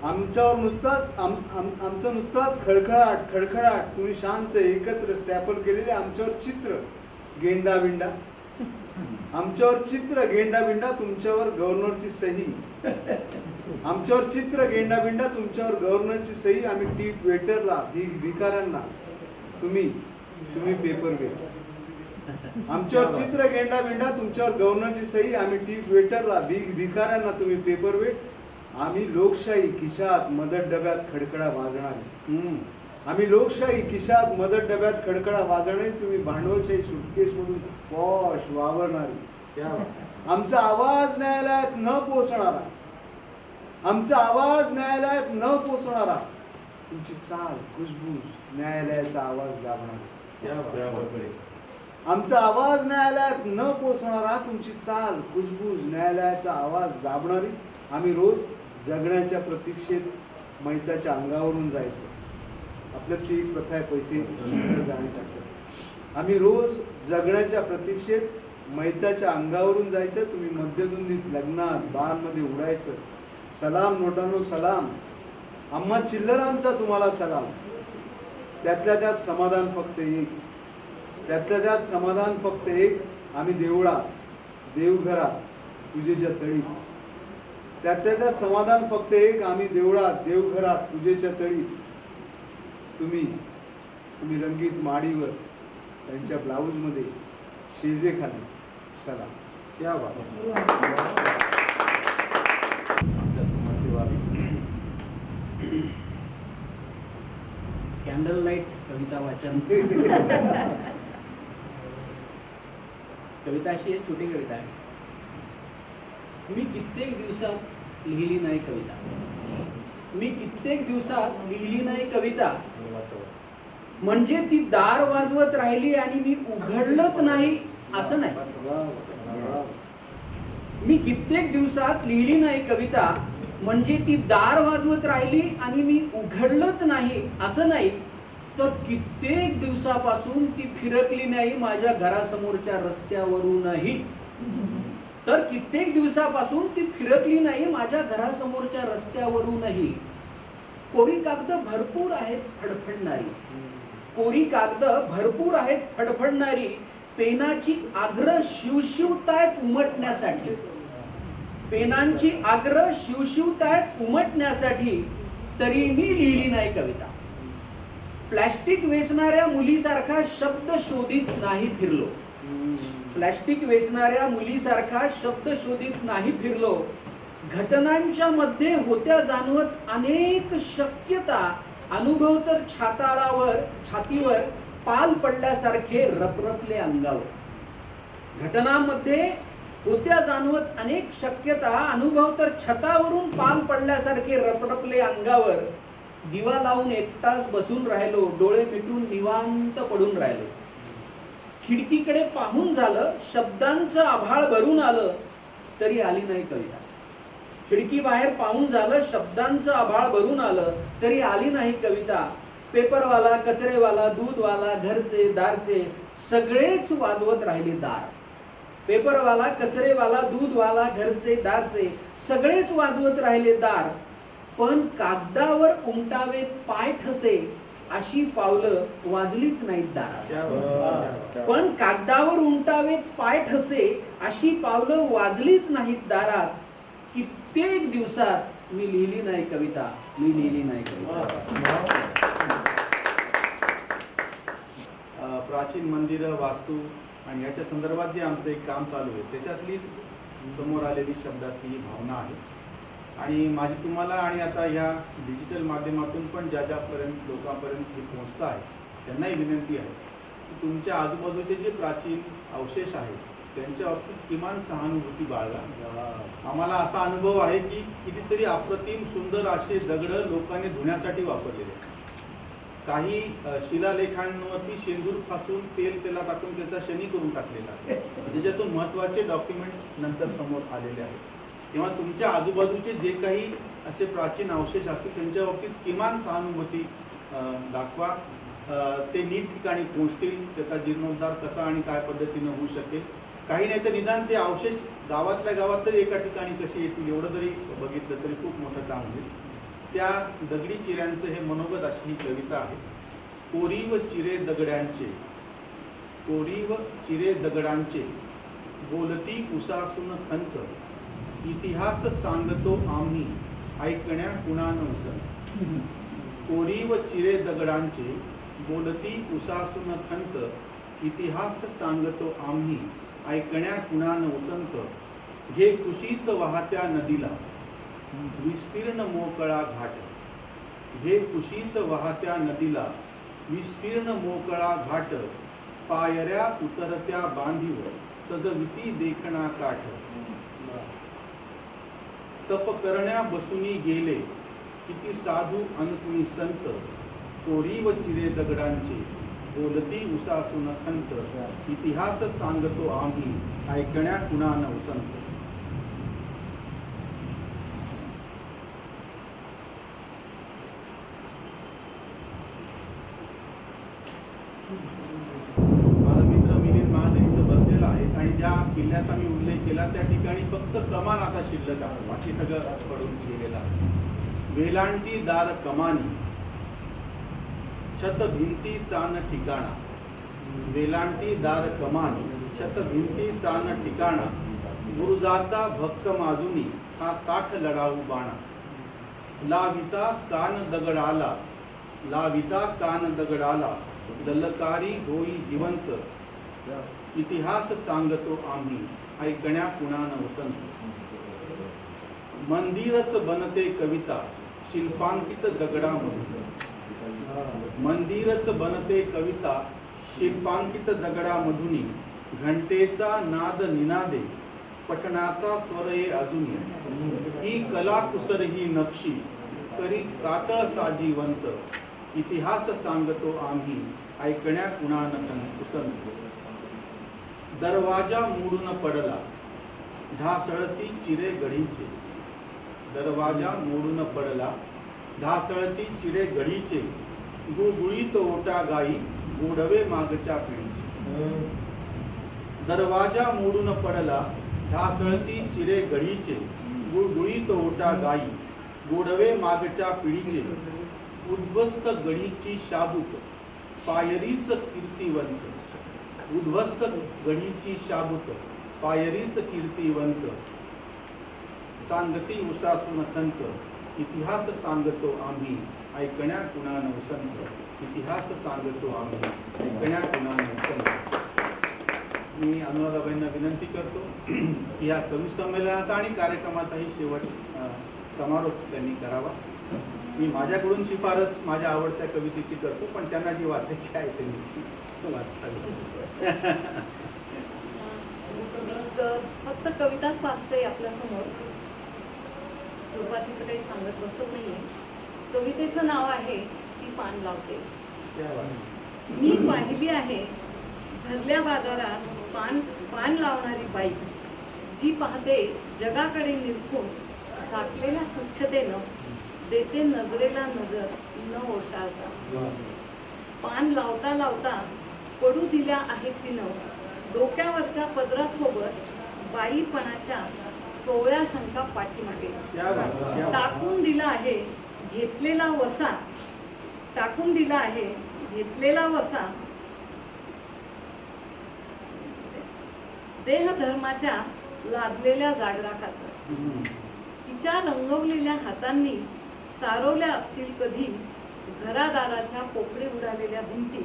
आमच्यावर नुसताच आमचं नुसताच खडखडाट खडखडाट, तुम्ही शांत एकत्र स्टॅपल केलेले. आमच्यावर चित्र गेंडा बिंडा, आमच्यावर चित्र गेंडा बिंडा, तुमच्यावर गव्हर्नरची सही. आमच्यावर चित्र गेंडा बिंडा, तुमच्यावर गव्हर्नरची सही. आम्ही टीप वेटरला, भिकाऱ्यांना, तुम्ही पेपर वेट. आमच्यावर चित्र गेंडा बिंडा, तुमच्यावर गव्हर्नरची सही. आम्ही टीप वेटरला, भिकाऱ्यांना, तुम्ही पेपर वेट. आम्ही लोकशाही खिशात मदत डब्यात खडखडा वाजणारे. आम्ही लोकशाही खिशात मदत डब्यात खडखडा वाजणारे, तुम्ही भांडवलशाही सुटकेस मधून पॉश वावरणारी. आमचा आवाज न्यायालयात न पोचणारा, आमचा आवाज न्यायालयात न पोचणारा, तुमची चाल कुजबूज न्यायालयाचा आवाज दाबणारा. आमचा आवाज न्यायालयात न पोचणारा, तुमची चाल कुजबूज न्यायालयाचा आवाज दाबणारी. आम्ही रोज जगण्याच्या प्रतीक्षेत मैताच्या अंगावरून जायचं. आपल्यात ती प्रथा आहे, पैसे जाणे टाकतात. आम्ही रोज जगण्याच्या प्रतीक्षेत मैताच्या अंगावरून जायचं. तुम्ही मध्यधुंदीत लग्नात बारमध्ये उडायचं. सलाम नोटांनो सलाम, आम्हा चिल्लरांचा तुम्हाला सलाम. त्यातल्या त्यात समाधान फक्त एक, त्यातल्या त्यात समाधान फक्त एक. आम्ही देवळात, देवघरात, पूजेच्या तळीत. त्यातल्या त्यात समाधान फक्त एक. आम्ही देवळात, देवघरात, पूजेच्या तळीत. तुम्ही रंगीत माडीवर, त्यांच्या ब्लाऊज मध्ये, शेजेखाली सलाम. क्या बात. कॅन्डल लाईट कविता वाचन. कविता अशी एक छोटी कविता आहे. मी कित्येक दिवसात लिहिली नाही कविता, मी कित्येक दिवसात लिहिली नाही कविता, म्हणजे ती दार वाजवत राहिली आणि मी उघडलंच नाही असं नाही. मी कित्येक दिवसात लिहिली नाही कविता, म्हणजे ती दार वाजवत राहिली आणि मी उघडलंच नाही असं नाही. तर कित्येक दिवसापासून ती फिरकली नाही माझ्या घरासमोरच्या रस्त्यावरूनही. तर कित्येक दिवसापासून ती फिरकली नाही माझ्या घरासमोरच्या रस्त्यावरूनही. कोरी कागद भरपूर आहेत फडफडणारी, कोरी कागद भरपूर आहेत फडफडणारी, पेनाची आग्रह शिवशिवतायत उमटण्यासाठी, पेनांची आग्रह शिवशिवतायत उमटण्यासाठी, तरी मी लिहिली नाही कविता. प्लॅस्टिक वेचणाऱ्या मुलीसारखा शब्द शोधित नाही फिरलो, प्लॅस्टिक वेचणाऱ्या मुलीसारखा शब्द शोधित नाही फिरलो. घटनांच्या मध्ये होत्या जाणवत अनेक शक्यता, अनुभव तर छातीवर पाल पडल्यासारखे रपरपले अंगावर. घटनांमध्ये होत्या जाणवत अनेक शक्यता, अनुभव तर छतावरून पाल पडल्यासारखे रपरपले अंगावर. दिवा लावून एकटाच बसून राहिलो, डोळे मिटून निवांत पडून राहिलो. खिडकीकडे पाहून झालं, शब्दांचं आभाळ भरून आलं, तरी आली नाही कविता. खिडकी बाहेर पाहून झालं, शब्दांचं आभाळ भरून आलं, तरी आली नाही कविता. पेपरवाला, कचरेवाला, दूधवाला, घरचे दारचे सगळेच वाजवत राहिले दार. पेपरवाला, कचरेवाला, दूधवाला, घरचे दारचे सगळेच वाजवत राहिले दार. पण कागदावर उमटावेत पाय ठसे अशी पावलं वाजलीच नाहीत दारात. पण कागदावर उमटावेत पाय ठसे अशी पावलं वाजलीच नाहीत दारात. कित्येक दिवसात मी लिहिली नाही कविता, मी लिहिली नाही कविता. प्राचीन मंदिरं, वास्तू आणि याच्या संदर्भात जे आमचं एक काम चालू आहे त्याच्यातलीच समोर आलेली शब्दातली ही भावना आहे. आणि माझी तुम्हाला आणि आता या डिजिटल माध्यमातून पण ज्या ज्यापर्यंत लोकांपर्यंत हे पोहोचतं आहे त्यांनाही विनंती आहे की तुमच्या आजूबाजूचे जे प्राचीन अवशेष आहेत त्यांच्या बाबतीत किमान सहानुभूती बाळगा. आम्हाला असा अनुभव आहे की कितीतरी अप्रतिम सुंदर असे दगड लोकांनी धुण्यासाठी वापरलेले आहेत. काही शिलालेखांवरती शेंदूर फासून तेला टाकून त्याचा शनी करून टाकलेला आहे, त्याच्यातून महत्त्वाचे डॉक्युमेंट नंतर समोर आलेले आहेत. तेव्हा तुमच्या आजूबाजूचे जे काही असे प्राचीन अवशेष असतील त्यांच्या बाबतीत किमान सहानुभूती दाखवा. ते नीट ठिकाणी पोहोचतील, त्याचा जीर्णोद्धार कसा आणि काय पद्धतीनं होऊ शकेल. काही नाही तर निदान ते अवशेष गावातल्या गावात तरी एका ठिकाणी कसे येतील एवढं जरी बघितलं तरी खूप मोठं काम होईल. त्या दगडी चिऱ्यांचं हे मनोगत अशी ही कविता आहे. कोरीव चिरे दगडांचे, कोरीव चिरे दगडांचे, बोलती उसासून खंत, इतिहास सांगतो आम्ही ऐकण्या कुणा नवसन. कोरीव चिरे दगडांचे, बोलती उसासून खंत, इतिहास सांगतो आम्ही ऐकण्या कुणा नवसंत. घे कुशीत वाहत्या नदीला विस्तीर्ण मोकळा घाट, घे कुशीत वाहत्या नदीला विस्तीर्ण मोकळा घाट, पायऱ्या उतरत्या बांधीवर सजविती देखणा काठ. तप करण्या बसुनी गेले किती साधू अन कुणी संत, कोरीव चिरे दगडांचे, बोलती उसासून खंत, इतिहास सांगतो आम्ही ऐकण्या कुणा नवसंत. माझा मित्र मिलिंद महाजन इथं बसलेला आहे आणि ज्या किल्ल्याचा मी उल्लेख केला त्या ठिकाणी फक्त कमान आता शिल्लक आहे, बाकी सगळं पडून गेलेलं आहे. वेलांटी दार कमानी, छत भिंती चान ठिकाणा, वेलांटी दार कमानी, छत भिंती चान ठिकाणा, गुरुजाचा भक्त माजुनी हा काठ लढाऊ बाणा. लाविता कान दगडाला, लाविता कान दगडाला, दलकारी होई जिवंत, इतिहास सांगतो आम्ही ऐकण्या कुणा नवसंत. मंदिरच बनते कविता शिल्पांकित दगडामधून, मंदिरच बनते कविता शिल्पांकित दगडामधुनी, घंटेचा नाद निनादे पठणाचा स्वर ये अजूनी. ही कला कुसर ही नक्षी करी कातळ साजीवंत, इतिहास सांगतो आम्ही ऐकण्या कुणा कुसंत. दरवाजा मोडून पडला ढासळती चिरे गढीचे, दरवाजा मोडून पडला ढासळती चिरे गढीचे, गुळगुळीत ओटा गाई गोडवे मागच्या पिढीचे. दरवाजा मोडून पडला ढासळती चिरे गढीचे, गुळगुळीत ओटा गाई गोडवे मागच्या पिढीचे. उद्ध्वस्त गढीची शाबूक पायरीच कीर्तिवंत, उद्ध्वस्त गढीची शाबूक पायरीच कीर्तिवंत, सांगती उसासून खंत, इतिहास सांगतो आम्ही ऐकण्या कुणा नवसंत, इतिहास सांगतो आम्ही ऐकण्या कुणा नवसंत. मी अनुराधाबाईंना विनंती करतो की या कवी संमेलनाचा आणि कार्यक्रमाचाही शेवट समारोप त्यांनी करावा. मी माझ्याकडून शिफारस माझ्या आवडत्या कवितेची करतो, पण त्यांना जी वाचायची आहे त्यांनी वाचावी. फक्त कविताच वाचते आपल्या समोर, सुरुवातीचं काही सांगत बसत नाहीये. कवितेचं नाव आहे ती पान लावते. मी पाहिली आहे भरल्या बाजारात पान लावणारी बाई, जी पाहते जगाकडे निरखून झाकलेल्या तुच्छतेनं देते नजरेला नजर न ओशाळता. पान लावता लावता पडू दिल्या आहेत तिनं डोक्यावरच्या पदरासोबत बाईपणाच्या सोवळ्या शंका पाठीमागे. टाकून दिला आहे घेतलेला वसा, टाकून दिला आहे घेतलेला वसा, देहधर्माच्या लादलेल्या जागराखात. तिच्या रंगवलेल्या हातांनी सारवल्या असतील कधी घरादाराच्या पोकळी उडालेल्या भिंती,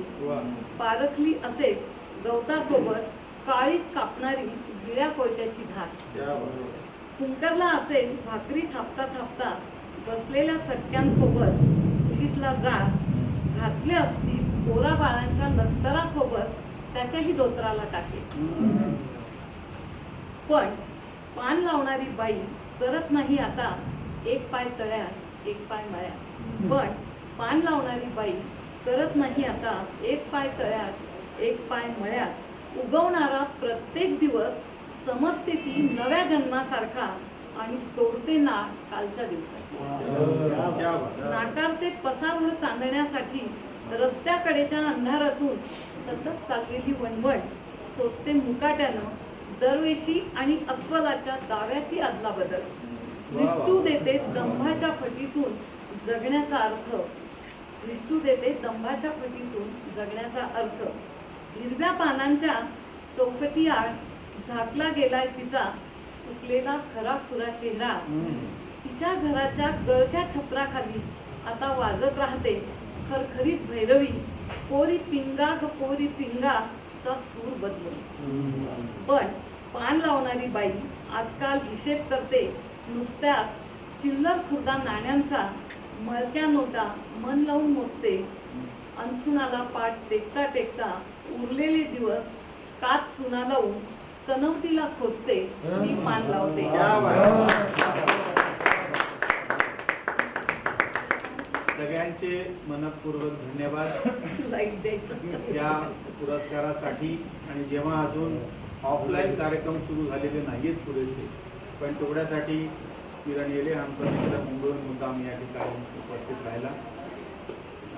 पारखली असेल गवतासोबत काळीच कापणारी गिळ्या कोयत्याची धार. कुंकरला असेल भाकरी थापता थापता बसलेल्या चटक्यांसोबत चुलीतला जार, घातले असतील पोरा बाळांच्या नंतरासोबत त्याच्याही दोत्राला टाके. पण पान लावणारी बाई करत नाही आता एक पाय तळ्यात एक पाय मळ्यात. पण पान लावणारी बाई करत नाही आता एक पाय तळ्यात एक पाय मळ्यात. उगवणारा प्रत्येक दिवस समजते ती नव्या जन्मासारखा, आणि तोडते नाक कालच्या दिवसाची. क्या बात. नाकारते पसारभर चांदण्यासाठी रस्त्याकडेच्या अंधारातून सतत चाललेली वणवण सोसते मुकाट्यानं दरवेशी आणि अस्वलाच्या दाव्याची अदलाबदल. निष्ठू देते दंभाच्या फटीतून जगण्याचा अर्थ. निष्ठू देते दंभाच्या फटीतून जगण्याचा अर्थ. हिरव्या पानांच्या चौकटीआड झाकला गेलाय तिचा सुकलेला खराखुरा चेहरा. तिच्या घराच्या गळक्या छपराखाली आता वाजत राहते खरखरीत भैरवी. पोरी पिंगा ग पोरी पिंगा चा सूर बदलून. पण पान लावणारी बाई आजकाल हिशेब करते नुसत्याच चिल्लर खुर्दा नाण्यांचा. मळक्या नोटा मन लावून मोजते. अंथरुणाला पाठ टेकता टेकता उरलेले दिवस कात चुना लावून कनवतीला खोचते. ती पान लावते. क्या बात. सगळ्यांचे मनपूर्वक धन्यवाद लाईट द्यायचं. या पुरस्कारासाठी. आणि जेव्हा अजून ऑफलाईन कार्यक्रम सुरू झालेले नाहीत पुरेसे, पण तेवढ्यासाठी किरण येले आमचा मित्र मुंबईहून मुद्दाम या ठिकाणी उपस्थित राहिला.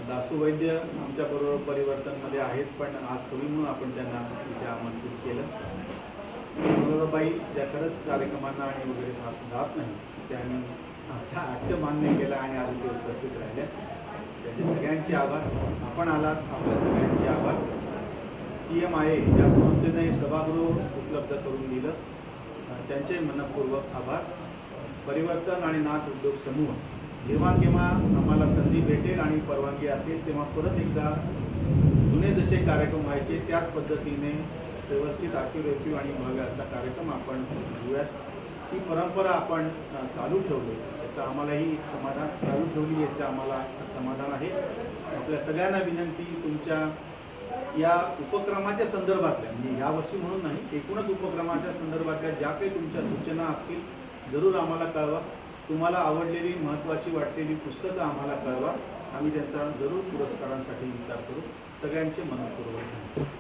दासू वैद्य आमच्याबरोबर परिवर्तनमध्ये आहेत, पण आज कवी म्हणून आपण त्यांना इथे आमंत्रित केलं. मनोहरबाई ज्या खरंच कार्यक्रमांना आणि वगैरे जात नाही, त्यांनी आमचा हट्ट मान्य केला आणि आज ते उपस्थित राहिले. त्याचे सगळ्यांचे आभार. आपण आलात, आपल्या सगळ्यांचे आभार. CMIA या संस्थेने सभागृह उपलब्ध करून दिलं, त्यांचे मनपूर्वक आभार. परिवर्तन आणि नाथ उद्योग समूह जेव्हा केव्हा आम्हाला संधी भेटेल आणि परवानगी असेल तेव्हा परत एकदा जुने जसे कार्यक्रम व्हायचे त्याच पद्धतीने व्यवस्थित आखीव आणि भव्य असा कार्यक्रम आपण घेऊयात. ही परंपरा आपण चालू ठेवली याचं आम्हालाही एक समाधान. चालू ठेवली याचं आम्हाला समाधान आहे. आपल्या सगळ्यांना विनंती, तुमच्या या उपक्रमाच्या संदर्भातल्या, म्हणजे यावर्षी म्हणून नाही, एकूणच उपक्रमाच्या संदर्भातल्या ज्या काही तुमच्या सूचना असतील जरूर आम्हाला कळवा. तुम्हाला आवडलेली महत्त्वाची वाटलेली पुस्तकं आम्हाला कळवा. आम्ही त्यांचा जरूर पुरस्कारांसाठी विचार करू. सगळ्यांचे मनपूर्वक धन्यवाद.